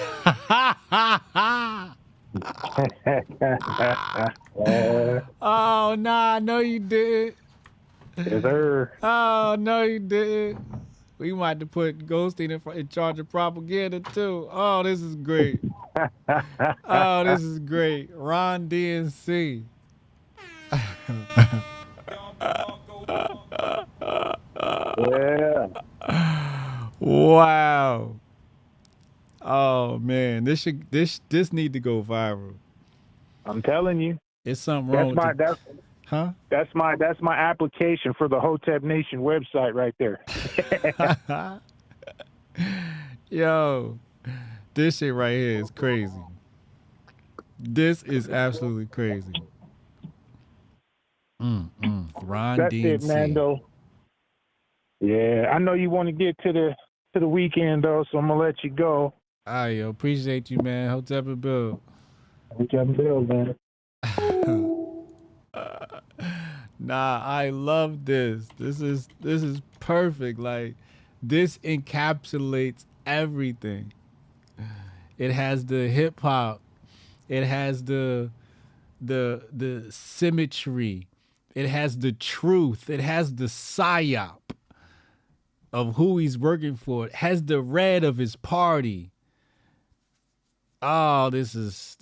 Oh, nah, no, you didn't. Yes, sir. Oh, no, you didn't. We might have to put Goldstein in charge of propaganda, too. Oh, this is great. Oh, this is great. Ron DNC. Yeah. Wow. Oh man, this need to go viral. I'm telling you. It's something wrong with That's my application for the Hotep Nation website right there. Yo, this shit right here is crazy. This is absolutely crazy. Ron That's DNC. it, Mando. Yeah, I know you want to get to the weekend though, so I'm gonna let you go. All right, yo, appreciate you, man. Hotep and Bill. Hotep and Bill, man. Nah, I love this. This is perfect. Like, this encapsulates everything. It has the hip hop. It has the symmetry. It has the truth. It has the psyop of who he's working for. It has the red of his party. Oh, this is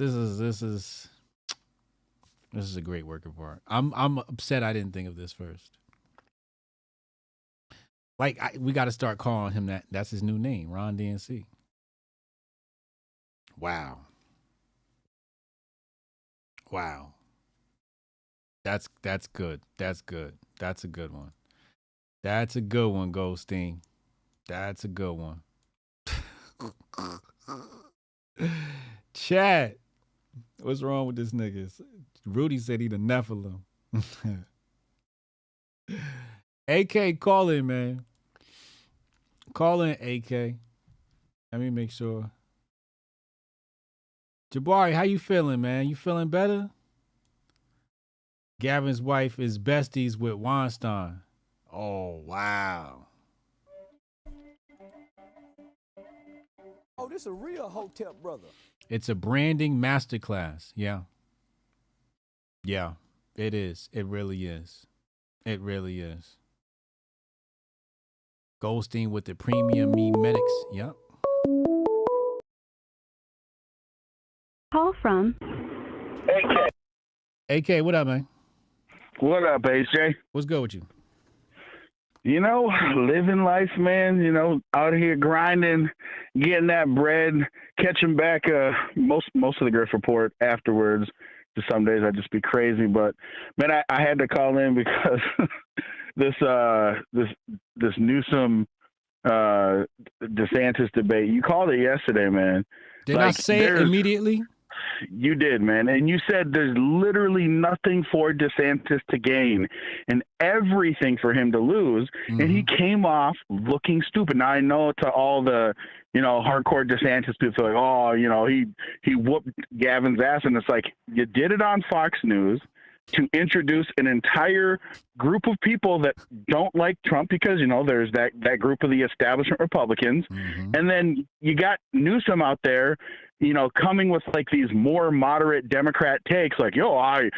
a great work of art. I'm upset I didn't think of this first. Like, we got to start calling him that. That's his new name, Ron DNC. Wow. Wow. That's good. That's good. That's a good one. That's a good one, Goldstein. That's a good one. Chat. What's wrong with this nigga? Rudy said he the Nephilim. AK, call in, man. Call in, AK. Let me make sure. Jabari, how you feeling, man? You feeling better? Gavin's wife is besties with Weinstein. Oh, wow. Oh, this a real Hotep brother. It's a branding masterclass. Yeah. Yeah, it is. It really is. It really is. Goldstein with the premium memetics. Yep. Call from AK, what up, man? What up, AJ? What's good with you? You know, living life, man. You know, out here grinding, getting that bread, catching back most of the Grift Report afterwards. Just some days I just be crazy, but man, I had to call in because this Newsom DeSantis debate. You called it yesterday, man. Did I say it immediately? You did, man. And you said there's literally nothing for DeSantis to gain and everything for him to lose. Mm-hmm. And he came off looking stupid. Now, I know to all the, hardcore DeSantis people like, oh, he whooped Gavin's ass. And it's like, you did it on Fox News. to introduce an entire group of people that don't like Trump because, there's that group of the establishment Republicans. And then you got Newsom out there, coming with like these more moderate Democrat takes like, I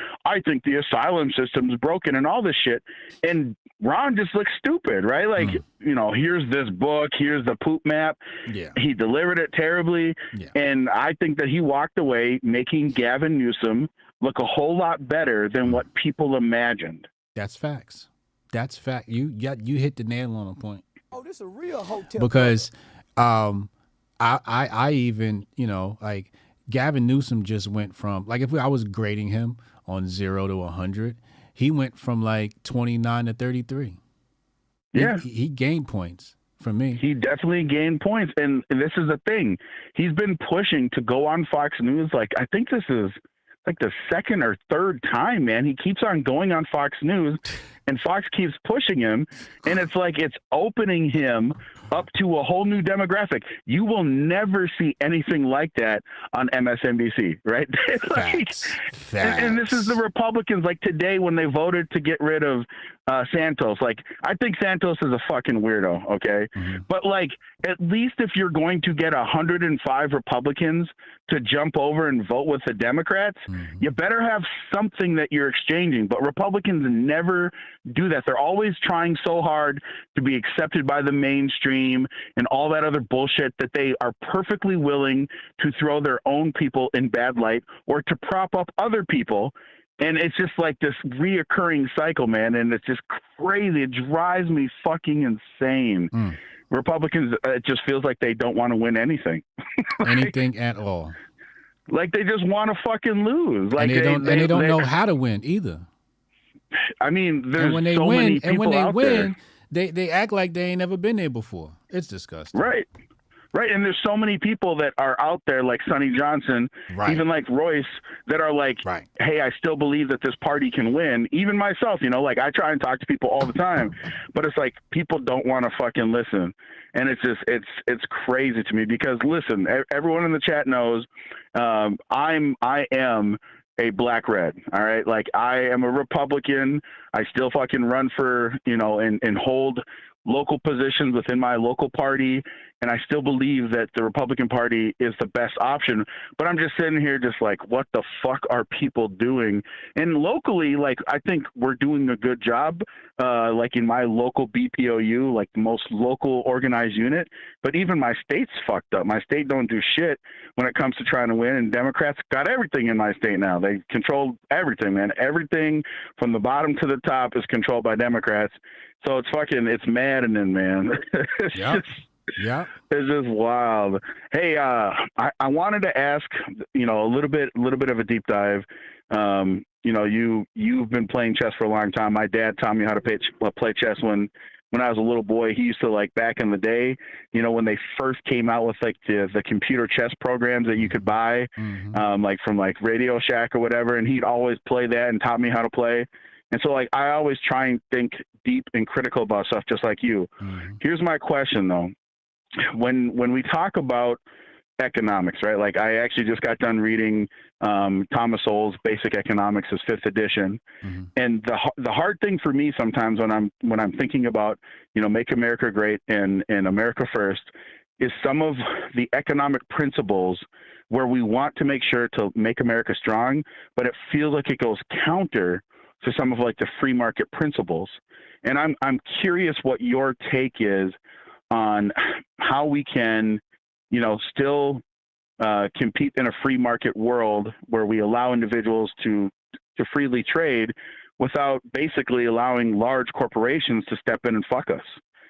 think the asylum system's broken and all this shit. And Ron just looks stupid, right? Like, here's this book, here's the poop map. Yeah. He delivered it terribly. Yeah. And I think that he walked away making Gavin Newsom look a whole lot better than what people imagined. That's facts. That's fact. You hit the nail on a point. Oh, this is a real hotel. Because I even, like Gavin Newsom just went from, like, if I was grading him on 0 to 100, he went from like 29 to 33. Yeah. He gained points for me. He definitely gained points. And this is the thing. He's been pushing to go on Fox News. Like, I think this is like the second or third time, man. He keeps on going on Fox News and Fox keeps pushing him. And it's like, it's opening him up to a whole new demographic. You will never see anything like that on MSNBC, right? Facts. And this is the Republicans, like today when they voted to get rid of Santos. Like, I think Santos is a fucking weirdo, okay? But like, at least if you're going to get 105 Republicans to jump over and vote with the Democrats, you better have something that you're exchanging. But Republicans never do that. They're always trying so hard to be accepted by the mainstream and all that other bullshit that they are perfectly willing to throw their own people in bad light or to prop up other people. And it's just like this reoccurring cycle, man. And it's just crazy. It drives me fucking insane. Republicans, it just feels like they don't want to win anything. Anything at all. Like they just want to fucking lose. Like and they don't know how to win either. I mean, there's when they so win, many people out there. They act like they ain't never been there before. It's disgusting. Right. And there's so many people that are out there like Sonny Johnson, even like Royce, that are like, hey, I still believe that this party can win. Even myself, like I try and talk to people all the time, but it's like people don't want to fucking listen. And it's just, it's crazy to me because listen, everyone in the chat knows I am a black red. All right. Like I am a Republican. I still fucking run for, and hold local positions within my local party. And I still believe that the Republican Party is the best option. But I'm just sitting here just like, what the fuck are people doing? And locally, like, I think we're doing a good job, like in my local BPOU, like the most local organized unit. But even my state's fucked up. My state don't do shit when it comes to trying to win. And Democrats got everything in my state now. They control everything, man. Everything from the bottom to the top is controlled by Democrats. So it's maddening, man. Yeah, it's just wild. Hey, I wanted to ask, a little bit of a deep dive. You've been playing chess for a long time. My dad taught me how to play chess when I was a little boy. He used to, like, back in the day, when they first came out with like the computer chess programs that you could buy, like from like Radio Shack or whatever, and he'd always play that and taught me how to play. And so, like, I always try and think deep and critical about stuff just like you. Here's my question, though. When we talk about economics, right? Like I actually just got done reading Thomas Sowell's Basic Economics, his 5th edition. And the hard thing for me sometimes when I'm thinking about, Make America Great and America First is some of the economic principles where we want to make sure to make America strong, but it feels like it goes counter to some of like the free market principles. And I'm curious what your take is on how we can, still compete in a free market world where we allow individuals to freely trade without basically allowing large corporations to step in and fuck us.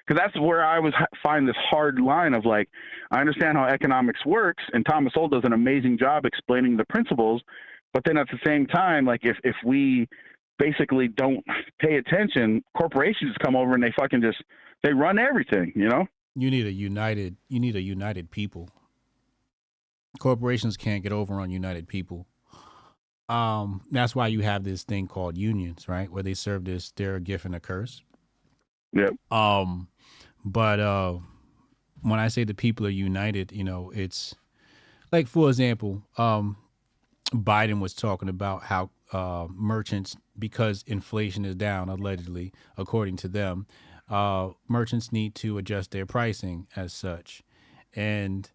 Because that's where I find this hard line of like, I understand how economics works, and Thomas Sowell does an amazing job explaining the principles, but then at the same time, like if we basically don't pay attention, corporations come over and they run everything, You need a united people. Corporations can't get over on united people. That's why you have this thing called unions, right? Where they serve they're a gift and a curse. Yep. But when I say the people are united, it's like, for example, Biden was talking about how merchants because inflation is down, allegedly, according to them, merchants need to adjust their pricing as such. And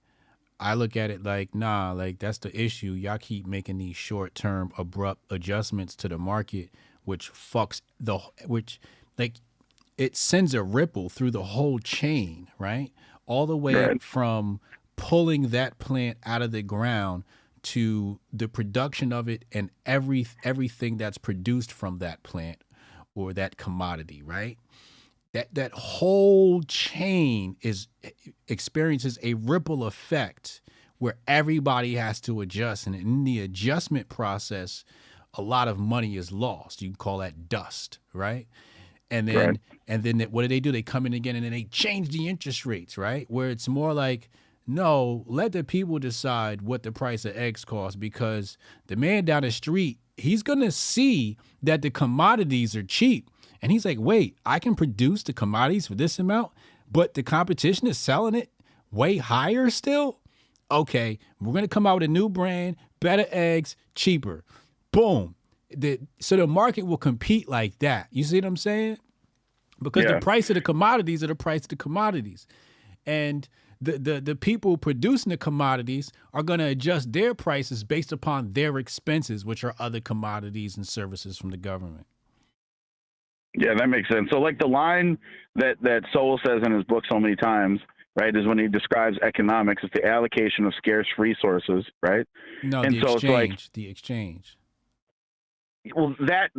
I look at it like, nah, like that's the issue. Y'all keep making these short-term abrupt adjustments to the market, which it sends a ripple through the whole chain, right? All the way from pulling that plant out of the ground to the production of it and everything that's produced from that plant or that commodity, right? That whole chain experiences a ripple effect where everybody has to adjust, and in the adjustment process, a lot of money is lost. You can call that dust, right? And then what do? They come in again and then they change the interest rates, right? Where it's more like, no, let the people decide what the price of eggs costs, because the man down the street, he's gonna see that the commodities are cheap. And he's like, wait, I can produce the commodities for this amount, but the competition is selling it way higher still? Okay, we're going to come out with a new brand, better eggs, cheaper. Boom. So the market will compete like that. You see what I'm saying? Because the price of the commodities are the price of the commodities. And the people producing the commodities are going to adjust their prices based upon their expenses, which are other commodities and services from the government. Yeah, that makes sense. So like the line that Sowell says in his book so many times, right, is when he describes economics, it's the allocation of scarce resources, right? No, and the so exchange, it's like the exchange. Well, that's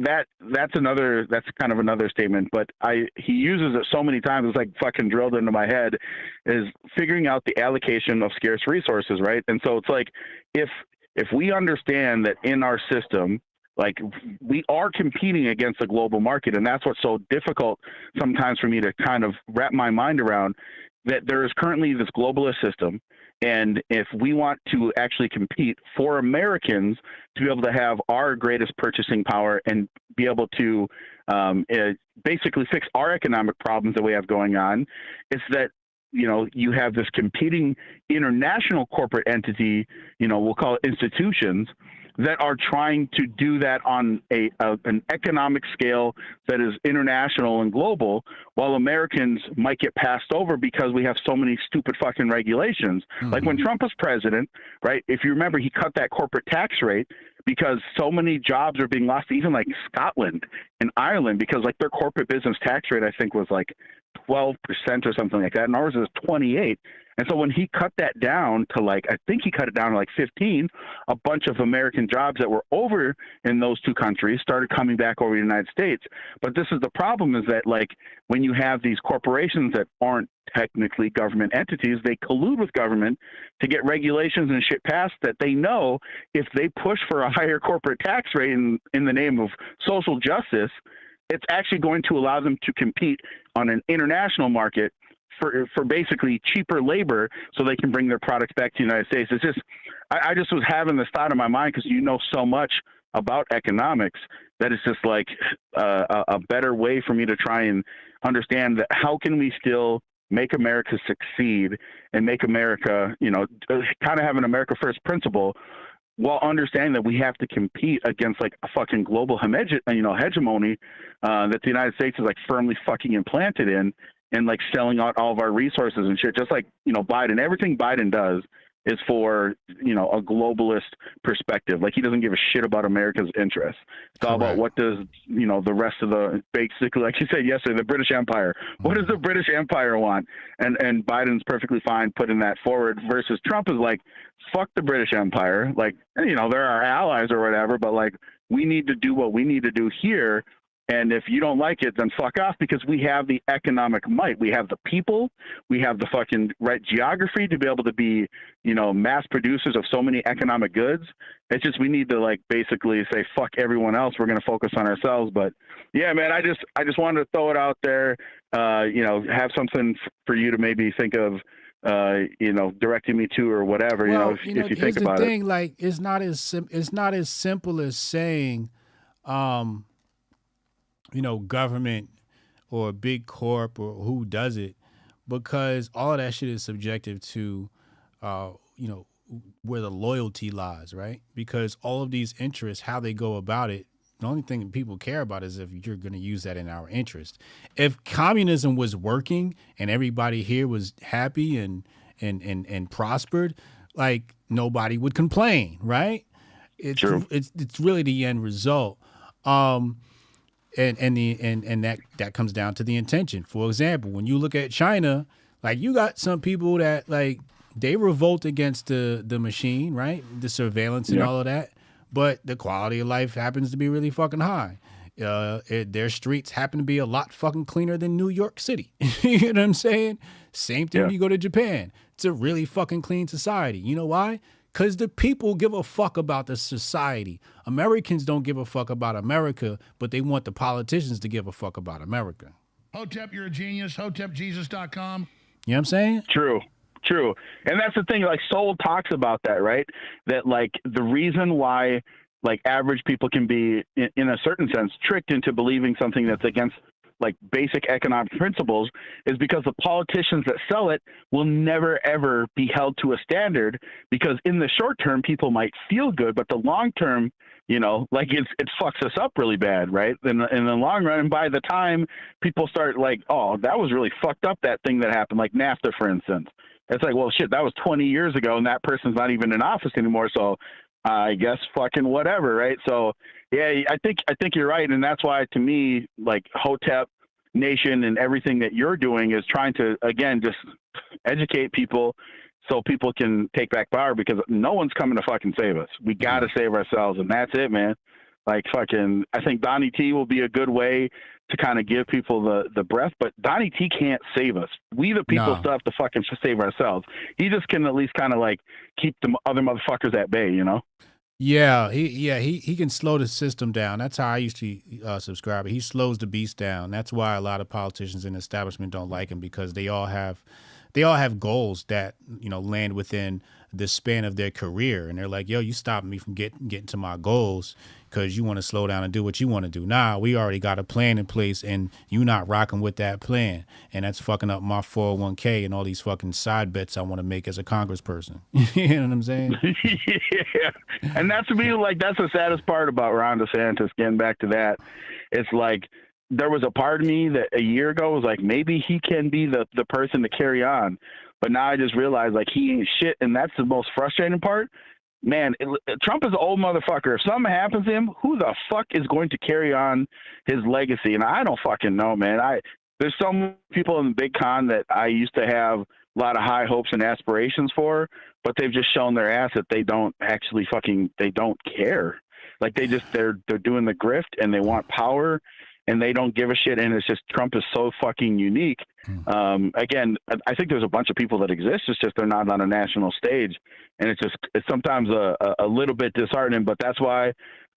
kind of another statement, but he uses it so many times, it's like fucking drilled into my head, is figuring out the allocation of scarce resources, right? And so it's like if we understand that in our system, like we are competing against the global market, and that's what's so difficult sometimes for me to kind of wrap my mind around, that there is currently this globalist system. And if we want to actually compete for Americans to be able to have our greatest purchasing power and be able to basically fix our economic problems that we have going on, it's that, you know, you have this competing international corporate entity, you know, we'll call it institutions, that are trying to do that on an economic scale that is international and global, while Americans might get passed over because we have so many stupid fucking regulations. Mm-hmm. Like when Trump was president, right? If you remember, he cut that corporate tax rate because so many jobs are being lost, even like Scotland and Ireland, because like their corporate business tax rate, I think, was like 12% or something like that, and ours is 28%. And so when he cut that down to like, I think he cut it down to like 15, a bunch of American jobs that were over in those two countries started coming back over to the United States. But this is the problem, is that like when you have these corporations that aren't technically government entities, they collude with government to get regulations and shit passed that they know if they push for a higher corporate tax rate in the name of social justice, it's actually going to allow them to compete on an international market for basically cheaper labor so they can bring their products back to the United States. It's just, I just was having this thought in my mind, because you know so much about economics, that it's just like a better way for me to try and understand that how can we still make America succeed and make America, you know, kind of have an America first principle, while understanding that we have to compete against like a fucking global hegemony that the United States is like firmly fucking implanted in, and like selling out all of our resources and shit. Just like, you know, Biden, everything Biden does is for, you know, a globalist perspective. Like he doesn't give a shit about America's interests. It's all about what does, you know, the rest of the, basically, like you said yesterday, the British Empire. What does the British Empire want? And Biden's perfectly fine putting that forward, versus Trump is like, fuck the British Empire. Like, you know, they're our allies or whatever, but like we need to do what we need to do here. And if you don't like it, then fuck off, because we have the economic might. We have the people. We have the fucking right geography to be able to be, you know, mass producers of so many economic goods. It's just we need to like basically say fuck everyone else. We're going to focus on ourselves. But yeah, man, I just wanted to throw it out there. You know, have something for you to maybe think of. You know, directing me to or whatever. Well, if you think about it, like it's not as simple as saying, you know, government or big corp or who does it, because all of that shit is subjective to, you know, where the loyalty lies, right? Because all of these interests, how they go about it, The only thing people care about is if you're going to use that in our interest. If communism was working and everybody here was happy and prospered, like nobody would complain, right? It's True. It's really the end result. And that comes down to the intention. For example, when you look at China, like you got some people that like they revolt against the machine, right? The surveillance and all of that, but the quality of life happens to be really fucking high. Their streets happen to be a lot fucking cleaner than New York City. You know what I'm saying? Same thing when you go to Japan. It's a really fucking clean society. You know why? Because the people give a fuck about the society. Americans don't give a fuck about America, but they want the politicians to give a fuck about America. Hotep, you're a genius. HotepJesus.com. You know what I'm saying? True. And that's the thing, like Soul talks about that, right? That like the reason why like average people can be in a certain sense tricked into believing something that's against like basic economic principles is because the politicians that sell it will never ever be held to a standard, because in the short term people might feel good, but the long term, you know, like it fucks us up really bad, right? In the long run, and by the time people start like, oh, that was really fucked up, that thing that happened, like NAFTA, for instance. It's like, well, shit, that was 20 years ago, and that person's not even in office anymore, so I guess fucking whatever, right? So, yeah, I think you're right, and that's why, to me, like Hotep Nation and everything that you're doing is trying to, again, just educate people so people can take back power, because no one's coming to fucking save us. We got to save ourselves, and that's it, man. Like fucking, I think Donnie T will be a good way to kind of give people the breath, but Donnie T can't save us. We the people still have to fucking save ourselves. He just can at least kind of like keep the other motherfuckers at bay, you know? Yeah, he can slow the system down. That's how I used to subscribe. He slows the beast down. That's why a lot of politicians in the establishment don't like him, because they all have goals that, you know, land within the span of their career, and they're like, yo, you stopping me from getting to my goals because you want to slow down and do what you want to do. Nah, we already got a plan in place, and you not rocking with that plan, and that's fucking up my 401k and all these fucking side bets I want to make as a congressperson. You know what I'm saying? Yeah, and that's to me, like, that's the saddest part about Ron DeSantis. Getting back to that, it's like there was a part of me that a year ago was like, maybe he can be the person to carry on. But now I just realized, like, he ain't shit, and that's the most frustrating part. Man, Trump is an old motherfucker. If something happens to him, who the fuck is going to carry on his legacy? And I don't fucking know, man. There's some people in the big con that I used to have a lot of high hopes and aspirations for, but they've just shown their ass that they don't actually they don't care. Like they're doing the grift, and they want power, and they don't give a shit. And it's just, Trump is so fucking unique. Again, I think there's a bunch of people that exist. It's just they're not on a national stage. And it's sometimes a little bit disheartening, but that's why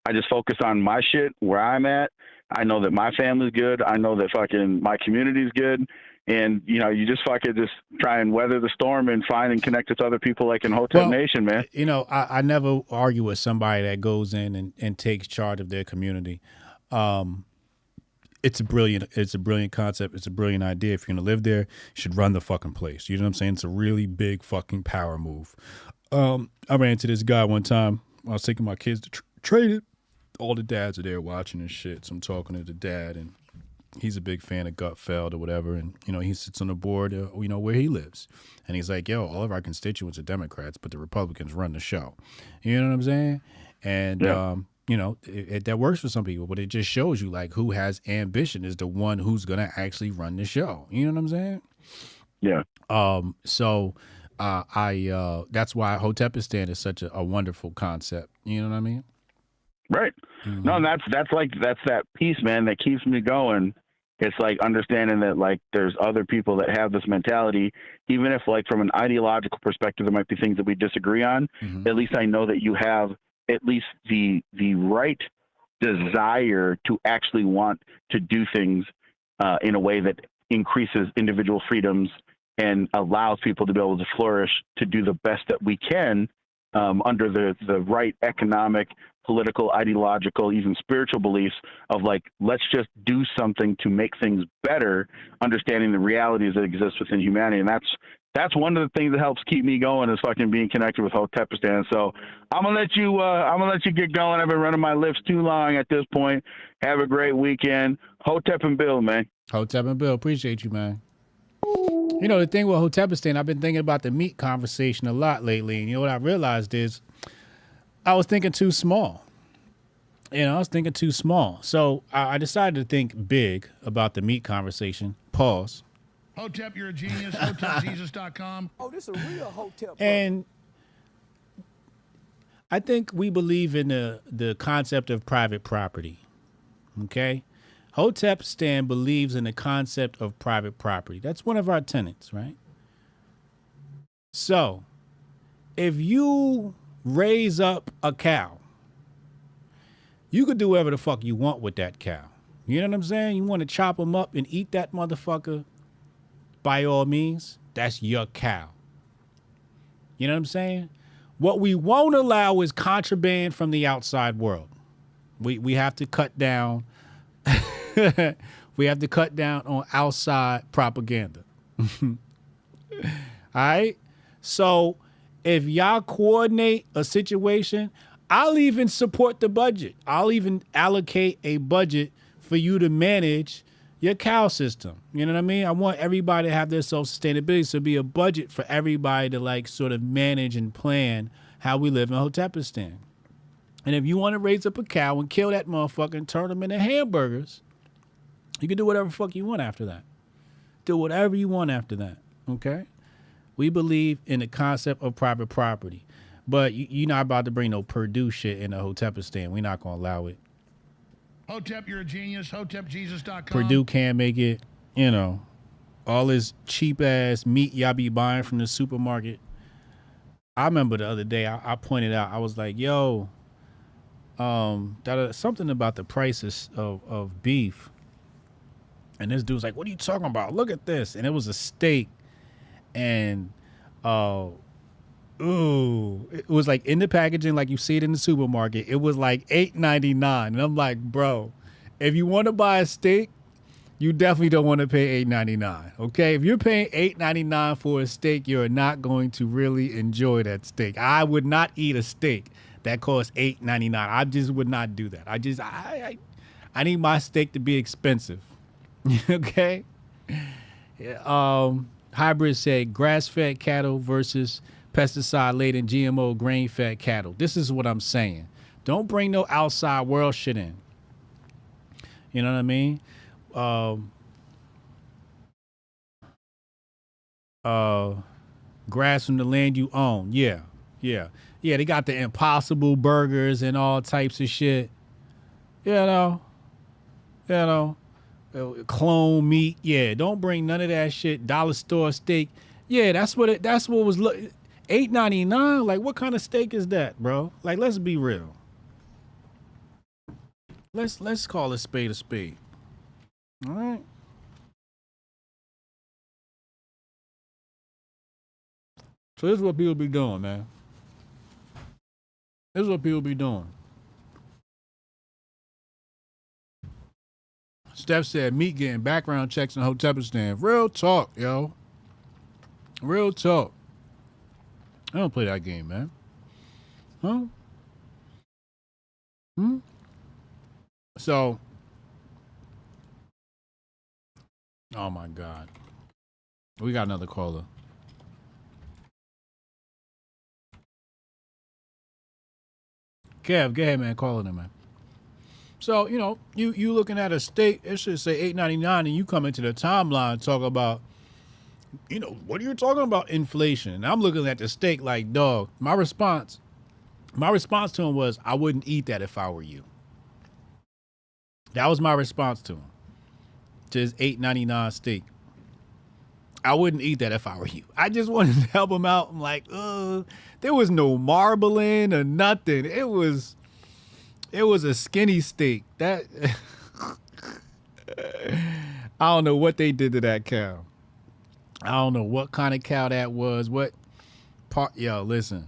I just focus on my shit where I'm at. I know that my family's good. I know that fucking my community's good. And, you know, you just fucking just try and weather the storm and find and connect with other people like in Hotep Nation, man. You know, I never argue with somebody that goes in and takes charge of their community. It's a brilliant concept. It's a brilliant idea. If you're going to live there, you should run the fucking place. You know what I'm saying? It's a really big fucking power move. I ran into this guy one time. I was taking my kids to trade it. All the dads are there watching and shit. So I'm talking to the dad, and he's a big fan of Gutfeld or whatever. And, you know, he sits on the board, you know, where he lives. And he's like, yo, all of our constituents are Democrats, but the Republicans run the show. You know what I'm saying? And, you know, that works for some people, but it just shows you, like, who has ambition is the one who's going to actually run the show. You know what I'm saying? Yeah. So that's why Hotepistan is such a wonderful concept. You know what I mean? Right. Mm-hmm. No, that's that piece, man, that keeps me going. It's like understanding that, like, there's other people that have this mentality, even if, like, from an ideological perspective, there might be things that we disagree on. Mm-hmm. At least I know that you have at least the right desire to actually want to do things in a way that increases individual freedoms and allows people to be able to flourish, to do the best that we can under the right economic, political, ideological, even spiritual beliefs of, like, let's just do something to make things better, understanding the realities that exist within humanity. And that's that's one of the things that helps keep me going is fucking being connected with Hotepistan. So I'm gonna let you get going. I've been running my lifts too long at this point. Have a great weekend. Hotep and Bill, man. Hotep and Bill, appreciate you, man. You know, the thing with Hotepistan, I've been thinking about the meat conversation a lot lately. And you know what I realized is I was thinking too small. I was thinking too small. So I decided to think big about the meat conversation. Pause. Hotep, you're a genius. HotepJesus.com. Oh, this is a real Hotep. And I think we believe in the concept of private property. Okay? Hotepistan believes in the concept of private property. That's one of our tenets, right? So, if you raise up a cow, you could do whatever the fuck you want with that cow. You know what I'm saying? You want to chop them up and eat that motherfucker, by all means, that's your cow. You know what I'm saying? What we won't allow is contraband from the outside world. We have to cut down. We have to cut down on outside propaganda. All right? So if y'all coordinate a situation, I'll even support the budget. I'll even allocate a budget for you to manage your cow system. You know what I mean? I want everybody to have their self-sustainability. So be a budget for everybody to like sort of manage and plan how we live in Hotepistan. And if you want to raise up a cow and kill that motherfucker and turn them into hamburgers, you can do whatever the fuck you want after that. Do whatever you want after that, okay? We believe in the concept of private property. But you're not about to bring no Purdue shit in the Hotepistan. We're not going to allow it. Hotep, you're a genius. HotepJesus.com. Purdue can't make it, all this cheap-ass meat y'all be buying from the supermarket. I remember the other day, I pointed out, I was like, yo, something about the prices of beef. And this dude's like, what are you talking about? Look at this. And it was a steak. And, it was like in the packaging, like you see it in the supermarket. It was like $8.99. And I'm like, bro, if you want to buy a steak, you definitely don't want to pay $8.99. Okay? If you're paying $8.99 for a steak, you're not going to really enjoy that steak. I would not eat a steak that costs $8.99. I just would not do that. I need my steak to be expensive. Okay? Hybrid said grass-fed cattle versus pesticide-laden GMO grain-fed cattle. This is what I'm saying. Don't bring no outside world shit in. You know what I mean? Grass from the land you own. Yeah. They got the Impossible burgers and all types of shit. Clone meat. Yeah, don't bring none of that shit. Dollar store steak. Yeah, that's what was $8.99. Like, what kind of steak is that, bro? Like, let's be real. Let's call a spade a spade. All right. So this is what people be doing, man. This is what people be doing. Steph said meat getting background checks in Hotepistan. Real talk, yo. Real talk. I don't play that game, man. Huh? So, oh my God. We got another caller. Kev, go ahead, man. Call it in, man. So, you looking at a steak, it should say $8.99, and you come into the timeline talk about, what are you talking about? Inflation. And I'm looking at the steak like, dog. My response to him was, I wouldn't eat that if I were you. That was my response to him. To his $8.99 steak. I wouldn't eat that if I were you. I just wanted to help him out. I'm like, there was no marbling or nothing. It was a skinny steak. That I don't know what they did to that cow. I don't know what kind of cow that was. What part? Yo, listen.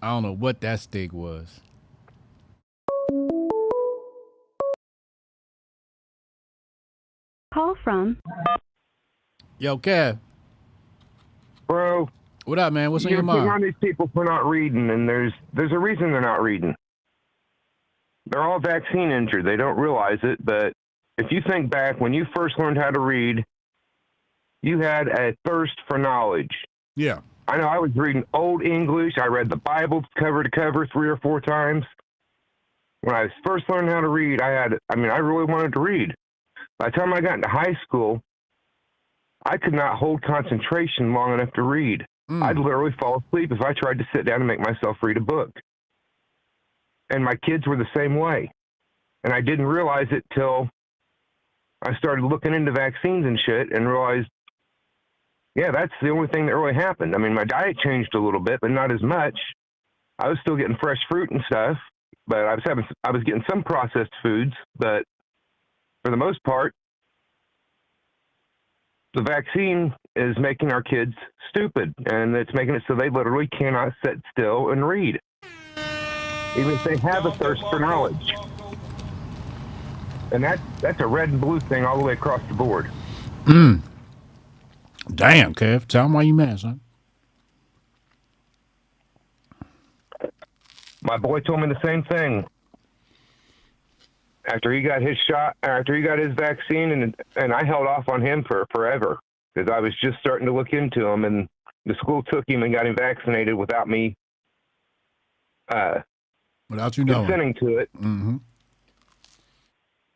I don't know what that steak was. Call from. Yo, Kev. Bro. What up, man? What's on You're your picking mind? on these people for not reading, and there's a reason they're not reading. They're all vaccine injured. They don't realize it, but if you think back, when you first learned how to read, you had a thirst for knowledge. Yeah. I know I was reading Old English. I read the Bible cover to cover 3 or 4 times. When I first learned how to read, I really wanted to read. By the time I got into high school, I could not hold concentration long enough to read. I'd literally fall asleep if I tried to sit down and make myself read a book. And my kids were the same way. And I didn't realize it till I started looking into vaccines and shit and realized, yeah, that's the only thing that really happened. I mean, my diet changed a little bit, but not as much. I was still getting fresh fruit and stuff, but I was getting some processed foods, but for the most part, the vaccine is making our kids stupid, and it's making it so they literally cannot sit still and read, even if they have a thirst for knowledge. And that's a red and blue thing all the way across the board. Damn, Kev. Tell him why you mad, son. My boy told me the same thing. After he got his shot, after he got his vaccine, and I held off on him for forever because I was just starting to look into him, and the school took him and got him vaccinated without me without you knowing, consenting to it. Mm-hmm.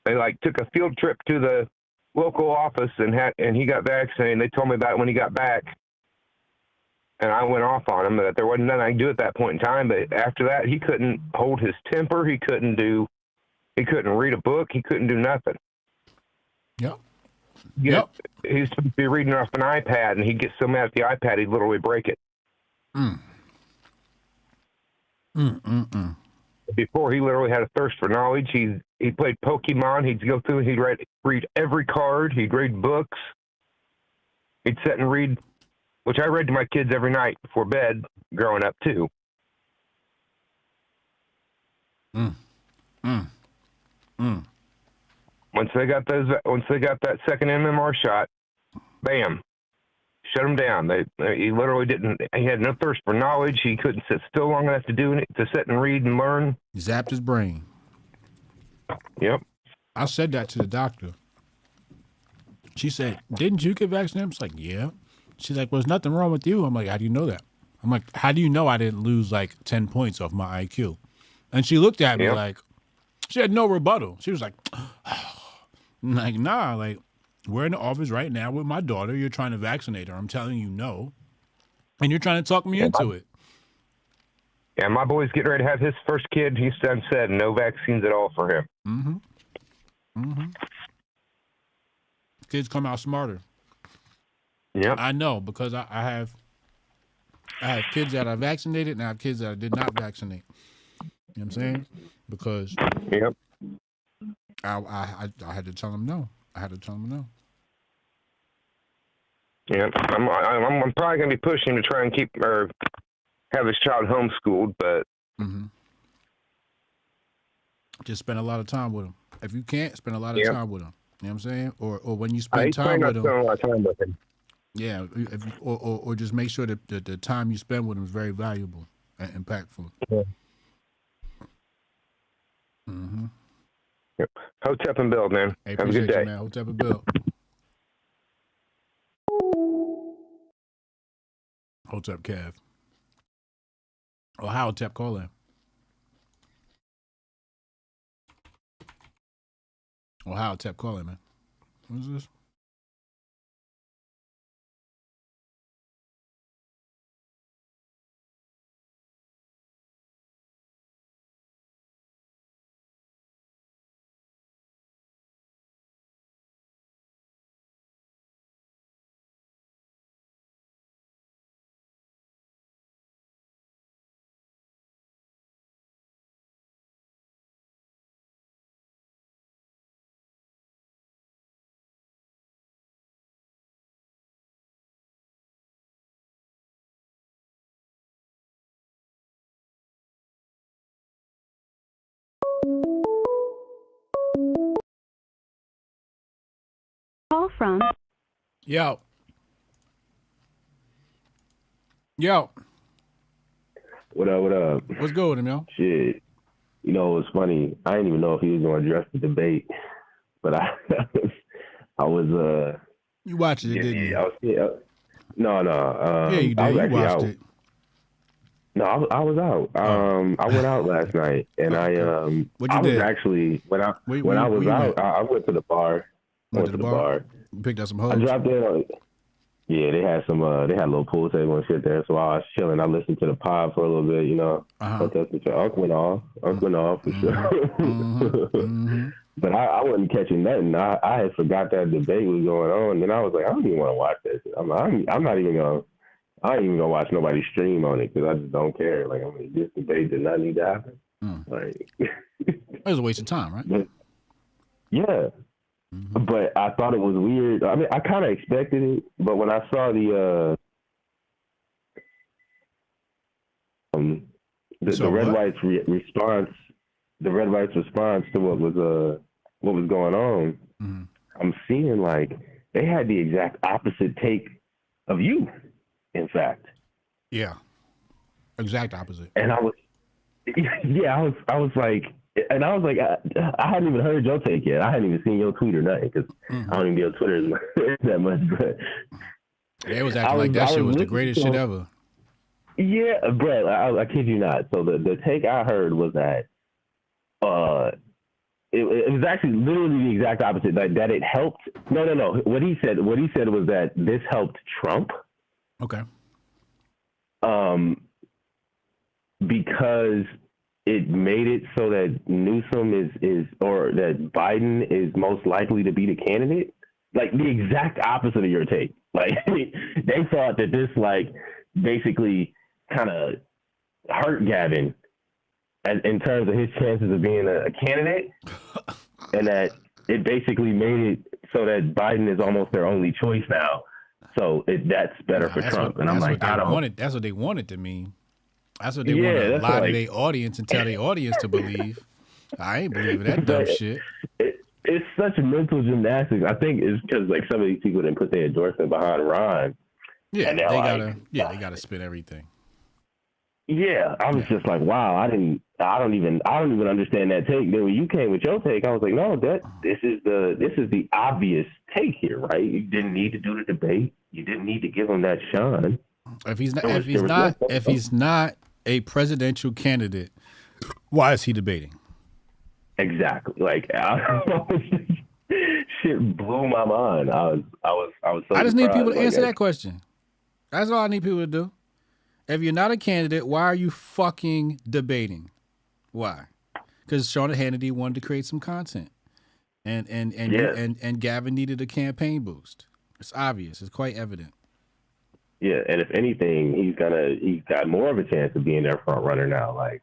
They took a field trip to the local office and he got vaccinated. And they told me about it when he got back, and I went off on him that there wasn't nothing I could do at that point in time. But after that, he couldn't hold his temper. He couldn't read a book. He couldn't do nothing. Yep. He was supposed to be reading off an iPad, and he'd get so mad at the iPad, he'd literally break it. Before, he literally had a thirst for knowledge. He played Pokemon. He'd go through, he'd read every card. He'd read books. He'd sit and read, which I read to my kids every night before bed growing up, too. Once they got that second MMR shot, bam, shut him down. He literally didn't. He had no thirst for knowledge. He couldn't sit still long enough to sit and read and learn. He zapped his brain. Yep. I said that to the doctor. She said, "Didn't you get vaccinated?" I was like, "Yeah." She's like, "Well, there's nothing wrong with you." I'm like, "How do you know that?" I'm like, "How do you know I didn't lose 10 points off my IQ?" And she looked at me like, she had no rebuttal. She was like, I'm like, nah, we're in the office right now with my daughter. You're trying to vaccinate her. I'm telling you no. And you're trying to talk me into it. Yeah, my boy's getting ready to have his first kid. He's done said no vaccines at all for him. Kids come out smarter. Yeah, I know, because I have kids that are vaccinated and I have kids that I did not vaccinate. You know what I'm saying? Because I had to tell them no. Yeah, I'm probably gonna be pushing to try and keep or have his child homeschooled, but just spend a lot of time with him. If you can't, spend a lot of time with him. You know what I'm saying? Or when you spend time with him. A lot of time with him. Yeah, or just make sure that the time you spend with him is very valuable and impactful. Yeah. Yep. Hotep and Bill, man. Hey, have a good day. You, man. Hotep and Bill. Hotep Kev. Or how Hotep call him. Or how Hotep call him, man. What is this? Call from. Yo. Yo. What up, what up? What's good with him, yo? Shit. You know, it was funny. I didn't even know if he was going to address the debate, but I was. You watched it, didn't you? No. Yeah, you did. You watched it. No, I was out. I went out last night, and What'd you I do? was actually when I was out, I went to the bar. Went to the bar. You picked up some hoes. I dropped in. Yeah, they had some. They had a little pool table and shit there, so I was chilling. I listened to the pod for a little bit, you know. Unk went off for sure. But I wasn't catching nothing. I had forgot that debate was going on, and I was like, I don't even want to watch that shit. I'm not even gonna. I ain't even gonna watch nobody stream on it because I just don't care. Like, I mean, this debate did not need to happen. Like, it was a waste of time, right? But, yeah. But I thought it was weird. I mean, I kind of expected it, but when I saw the red whites response, the red whites response to what was going on, I'm seeing like they had the exact opposite take of you. In fact, yeah, exact opposite. And I was like, I hadn't even heard your take yet. I hadn't even seen your tweet or nothing because I don't even be on Twitter that much. But they was acting like that shit was the greatest shit ever. Yeah, Brett, I kid you not. So the take I heard was that it was actually literally the exact opposite. That it helped. No. What he said was that this helped Trump. Okay. Because it made it so that Newsom is or that Biden is most likely to be the candidate. Like the exact opposite of your take. Like they thought that this like basically kind of hurt Gavin in terms of his chances of being a candidate, and that it basically made it so that Biden is almost their only choice now. So that's better for Trump. And I'm like, that's what they wanted to mean. That's what they wanted to lie to their audience and tell their audience to believe. I ain't believing that dumb shit. It's such mental gymnastics. I think it's because like some of these people didn't put their endorsement behind Ron. Yeah, they gotta spin everything. Yeah, I was just like, wow, I don't even understand that take. Then when you came with your take, I was like, no, this is the obvious take here, right? You didn't need to do the debate. You didn't need to give him that shine. If he's not a presidential candidate, why is he debating? Exactly. Like shit blew my mind. I was so I just need people to answer that question. That's all I need people to do. If you're not a candidate, why are you fucking debating? Why? Because Sean Hannity wanted to create some content, and Gavin needed a campaign boost. It's obvious. It's quite evident. Yeah, and if anything, he's got more of a chance of being their front runner now. Like,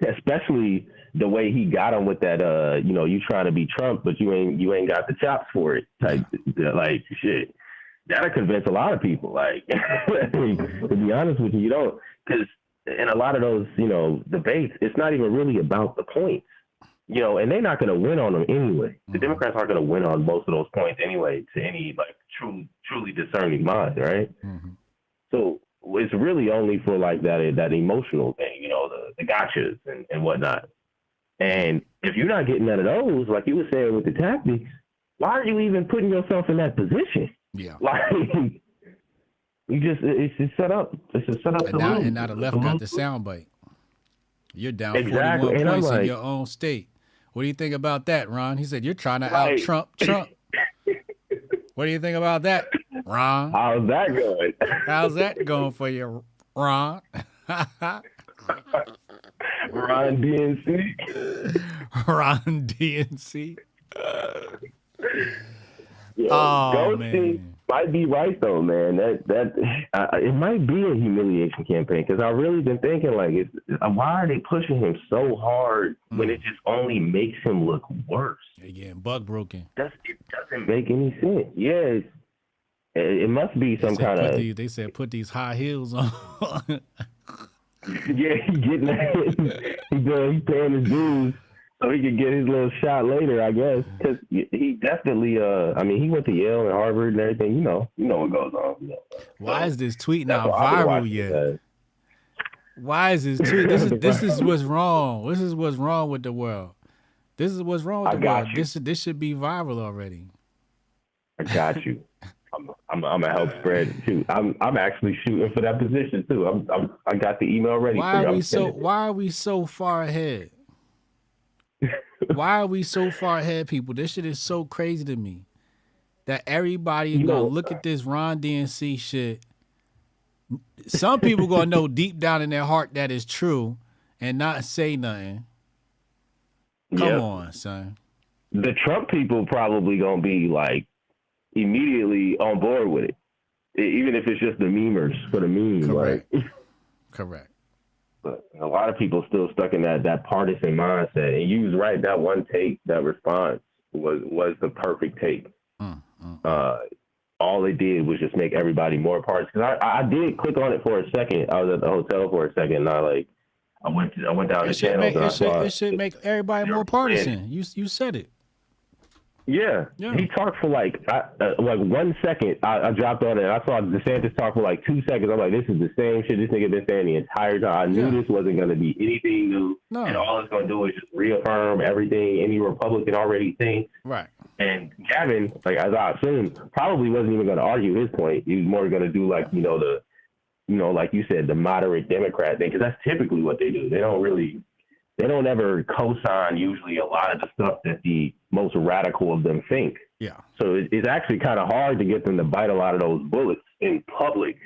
especially the way he got him with that, you trying to be Trump, but you ain't got the chops for it type. Like shit. That'll convince a lot of people. Like, to be honest with you, you don't, because in a lot of those, debates, it's not even really about the points, and they're not going to win on them anyway. The Democrats aren't going to win on most of those points anyway to any like truly discerning mind, right? So it's really only for like that emotional thing, the gotchas and whatnot. And if you're not getting none of those, like you were saying with the tactics, why are you even putting yourself in that position? Yeah, like it's just set up. It's just set up. And now the left got the soundbite. You're down 41 points in your own state. What do you think about that, Ron? He said you're trying to out Trump. What do you think about that, Ron? How's that going? How's that going for you, Ron? Ron DNC. Ron DNC. Ghosting might be right though, man. That it might be a humiliation campaign because I've really been thinking like, why are they pushing him so hard when it just only makes him look worse? They're getting bug broken. It doesn't make any sense. Yeah, it must be some kind of. They said put these high heels on. Yeah, he's paying his dues. So he could get his little shot later, I guess. Because he definitely, I mean, he went to Yale and Harvard and everything. You know what goes on. You know. Why is this tweet That's not why I've been viral watching yet? that. Why is this tweet? This is what's wrong. This is what's wrong with the world. This is what's wrong with the world. This should be viral already. I got you. I'm gonna help spread too. I'm actually shooting for that position too. I got the email ready. Why are we so far ahead? Why are we so far ahead, people? This shit is so crazy to me. That everybody is gonna look at this Ron DNC shit. Some people gonna know deep down in their heart that is true and not say nothing. Come on, son. The Trump people probably gonna be like immediately on board with it, even if it's just the memers for the meme. Correct. Like, correct. But a lot of people still stuck in that partisan mindset. And you was right. That one take, that response was the perfect take. All it did was just make everybody more partisan. Because I did click on it for a second. I was at the hotel for a second, and I went down the channels. It should make everybody more partisan. You said it. Yeah. He talked for like 1 second. I dropped on it. I saw DeSantis talk for like 2 seconds. I'm like, this is the same shit this nigga been saying the entire time. I knew this wasn't going to be anything new. No. And all it's going to do is just reaffirm everything any Republican already thinks. Right. And Gavin, like as I assumed, probably wasn't even going to argue his point. He was more going to do like, like you said, the moderate Democrat thing, because that's typically what they do. They don't ever co-sign usually a lot of the stuff that the most radical of them think. Yeah. So it's actually kind of hard to get them to bite a lot of those bullets in public,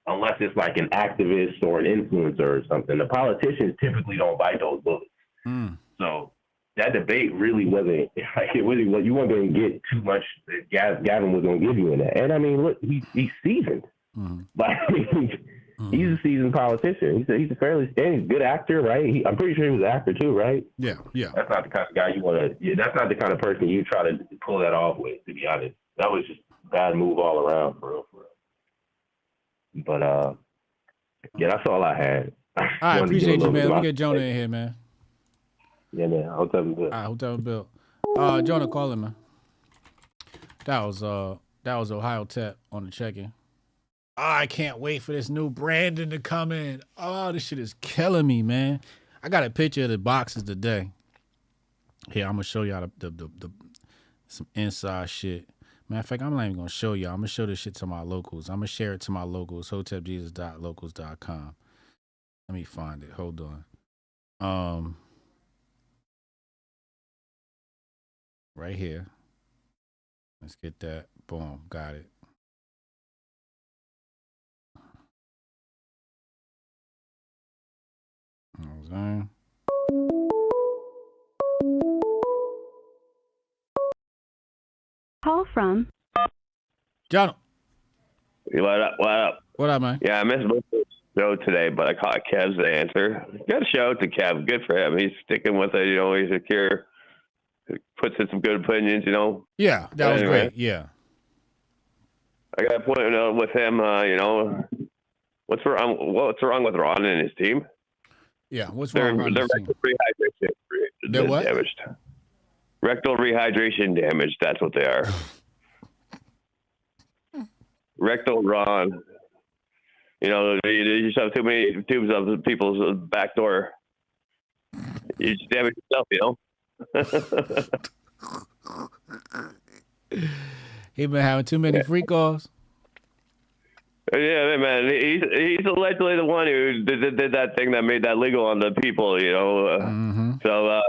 unless it's like an activist or an influencer or something. The politicians typically don't bite those bullets. So that debate really wasn't like it really was. You weren't going to get too much that Gavin was going to give you in that. And I mean, look, he's seasoned. Like he's a seasoned politician. He's a fairly he's a good actor, right? I'm pretty sure he was an actor too, right? Yeah. That's not the kind of guy you want to. That's not the kind of person you try to pull that off with. To be honest, that was just a bad move all around, for real. But yeah, that's all I had. I appreciate you, man. Let me get Jonah in here, man. Yeah, man. Hotep and Bill. All right, Hotep and Bill. Jonah, call him, man. That was Ohio Tep on the check-in. I can't wait for this new Brandon to come in. Oh, this shit is killing me, man. I got a picture of the boxes today. Here, I'm gonna show y'all the some inside shit. Matter of fact, I'm not even gonna show y'all. I'm gonna show this shit to my locals. I'm gonna share it to my locals. HotepJesus.locals.com. Let me find it. Hold on. Right here. Let's get that. Boom. Got it. Okay. Call from John. What up? What up, man? Yeah, I missed most of the show today, but I caught Kev's answer. Got to shout out to Kev. Good for him. He's sticking with it. He's secure. Puts in some good opinions. Yeah, that was great. Yeah. I got a point with him. What's wrong with Ron and his team? Yeah, what's wrong with their his team? rectal rehydration They're what? damaged. Rectal rehydration damage. That's what they are. Rectal Ron. You just have too many tubes of people's back door. You just damage yourself. He been having too many free calls. Yeah, man. He's allegedly the one who did that thing that made that legal on the people. So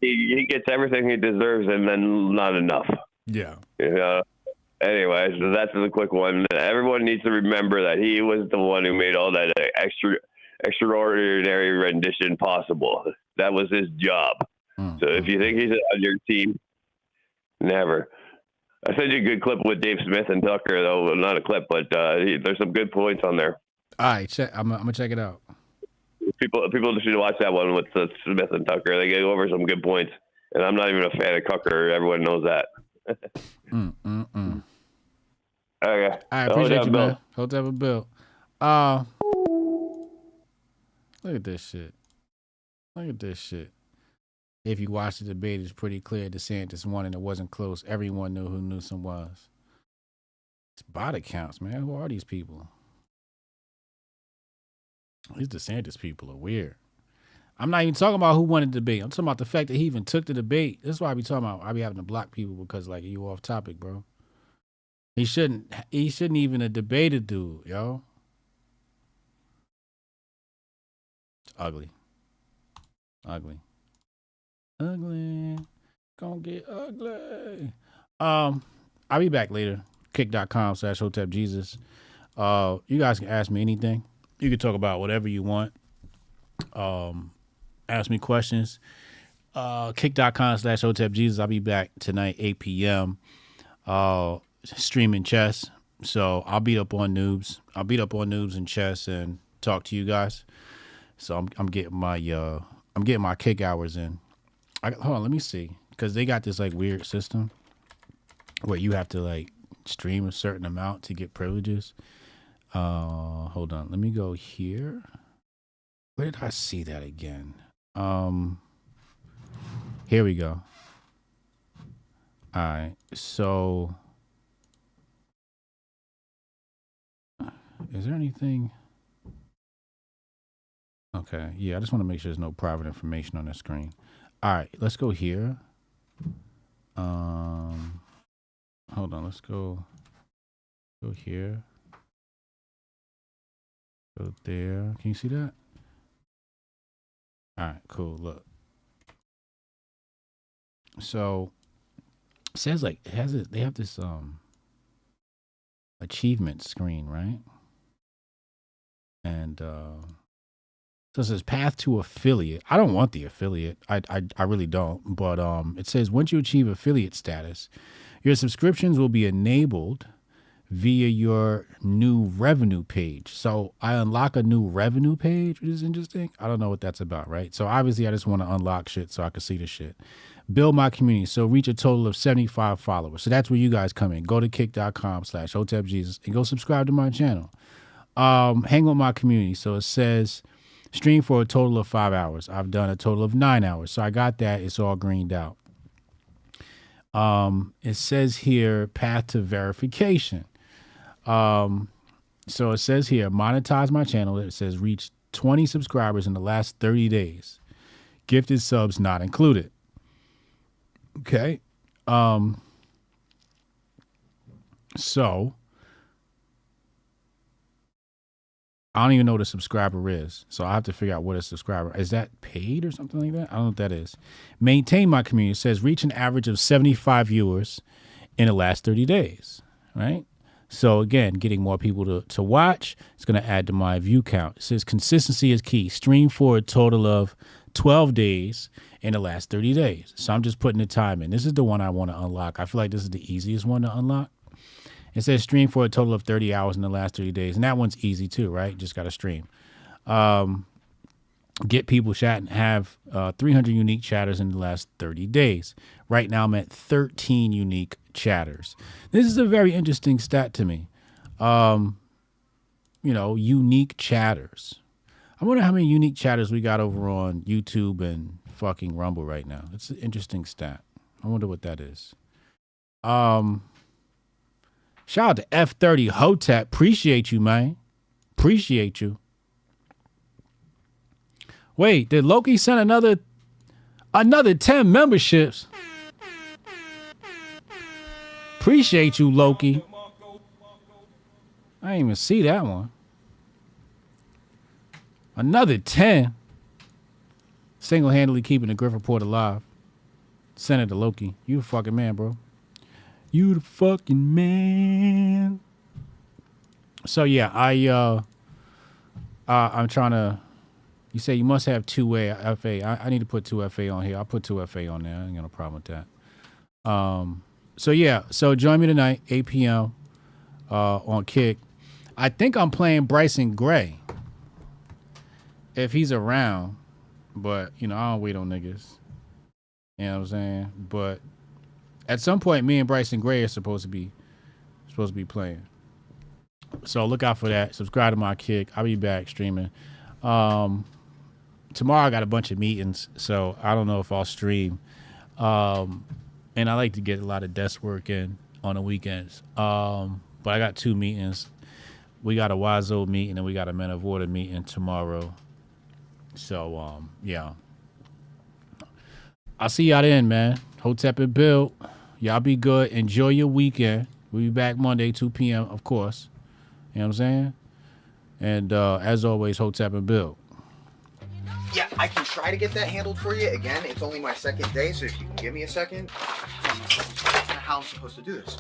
he gets everything he deserves, and then not enough. Yeah. Anyway, so that's a quick one. Everyone needs to remember that he was the one who made all that extraordinary rendition possible. That was his job. So if you think he's on your team, never. I sent you a good clip with Dave Smith and Tucker, though. Well, not a clip, but there's some good points on there. All right, I'm gonna check it out. People should watch that one with Smith and Tucker. They go over some good points, and I'm not even a fan of Tucker. Everyone knows that. Okay. I appreciate you, man. Hotep and Bill. Look at this shit. If you watch the debate, it's pretty clear DeSantis won and it wasn't close. Everyone knew who Newsom was. It's bot accounts, man. Who are these people? These DeSantis people are weird. I'm not even talking about who won the debate. I'm talking about the fact that he even took the debate. That's why I be talking about. I be having to block people because like you off topic, bro. He shouldn't even have debated dude, yo. It's ugly. Ugly. Ugly. Gonna get ugly. I'll be back later. Kick.com/Hotep Jesus. You guys can ask me anything. You can talk about whatever you want. Ask me questions. Kick.com/Hotep Jesus. I'll be back tonight, 8 p.m. Streaming chess. So I'll beat up on noobs. I'll beat up on noobs in chess and talk to you guys. So I'm getting my kick hours in. Hold on, let me see. Because they got this like weird system where you have to like stream a certain amount to get privileges. Hold on, let me go here. Where did I see that again? Here we go. All right, so is there anything? Okay, yeah, I just want to make sure there's no private information on the screen. All right, let's go here. Hold on, let's go here. Go there. Can you see that? All right, cool. Look. So it says like they have this achievement screen, right? And so it says path to affiliate. I don't want the affiliate. I really don't. But it says once you achieve affiliate status, your subscriptions will be enabled via your new revenue page. So I unlock a new revenue page, which is interesting. I don't know what that's about, right? So obviously I just want to unlock shit so I can see the shit. Build my community. So reach a total of 75 followers. So that's where you guys come in. Go to kick.com/Hotep Jesus and go subscribe to my channel. Hang with my community. So it says stream for a total of 5 hours. I've done a total of 9 hours. So I got that. It's all greened out. It says here path to verification. So it says here, monetize my channel. It says reach 20 subscribers in the last 30 days. Gifted subs not included. Okay. So I don't even know what a subscriber is. So I have to figure out what a subscriber is. That paid or something like that? I don't know what that is. Maintain my community. It says reach an average of 75 viewers in the last 30 days. Right? So again, getting more people to watch, it's going to add to my view count. It says consistency is key. Stream for a total of 12 days in the last 30 days. So I'm just putting the time in. This is the one I want to unlock. I feel like this is the easiest one to unlock. It says stream for a total of 30 hours in the last 30 days. And that one's easy too, right? Just got to stream. Get people chatting. Have 300 unique chatters in the last 30 days. Right now I'm at 13 unique chatters. This is a very interesting stat to me. Unique chatters. I wonder how many unique chatters we got over on YouTube and fucking Rumble right now. It's an interesting stat. I wonder what that is. Shout out to F30 Hotep. Appreciate you, man. Appreciate you. Wait, did Loki send another 10 memberships? Appreciate you, Loki. I didn't even see that one. Another 10. Single-handedly keeping the Grift Report alive. Senator Loki, you the fucking man, bro. You the fucking man. So yeah, I'm trying to. You say you must have 2 FA. I need to put 2 FA on here. I'll put 2 FA on there. I ain't got no problem with that. So yeah, so join me tonight, 8 p.m. On Kick. I think I'm playing Bryson Gray if he's around, but I don't wait on niggas. You know what I'm saying? But at some point, me and Bryson Gray are supposed to be playing. So look out for that. Subscribe to my Kick. I'll be back streaming. tomorrow I got a bunch of meetings, so I don't know if I'll stream. And I like to get a lot of desk work in on the weekends. But I got 2 meetings. We got a Wazo meeting and we got a Men of Order meeting tomorrow. So, yeah. I'll see y'all then, man. Hotep and Bill. Y'all be good. Enjoy your weekend. We'll be back Monday, 2 p.m., of course. You know what I'm saying? And as always, Hotep and Bill. Yeah, I can try to get that handled for you. Again, it's only my second day, so if you can give me a second. How I'm supposed to do this?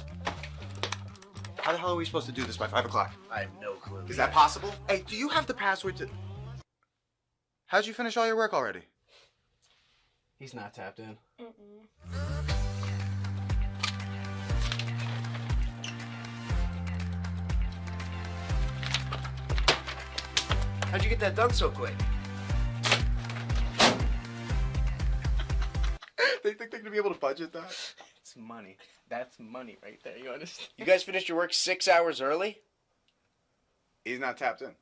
How the hell are we supposed to do this by 5 o'clock? I have no clue. Is that possible? Hey, do you have the password to... How'd you finish all your work already? He's not tapped in. How'd you get that done so quick? They think they're gonna be able to budget that? It's money. That's money right there. You understand? You guys finished your work 6 hours early? He's not tapped in.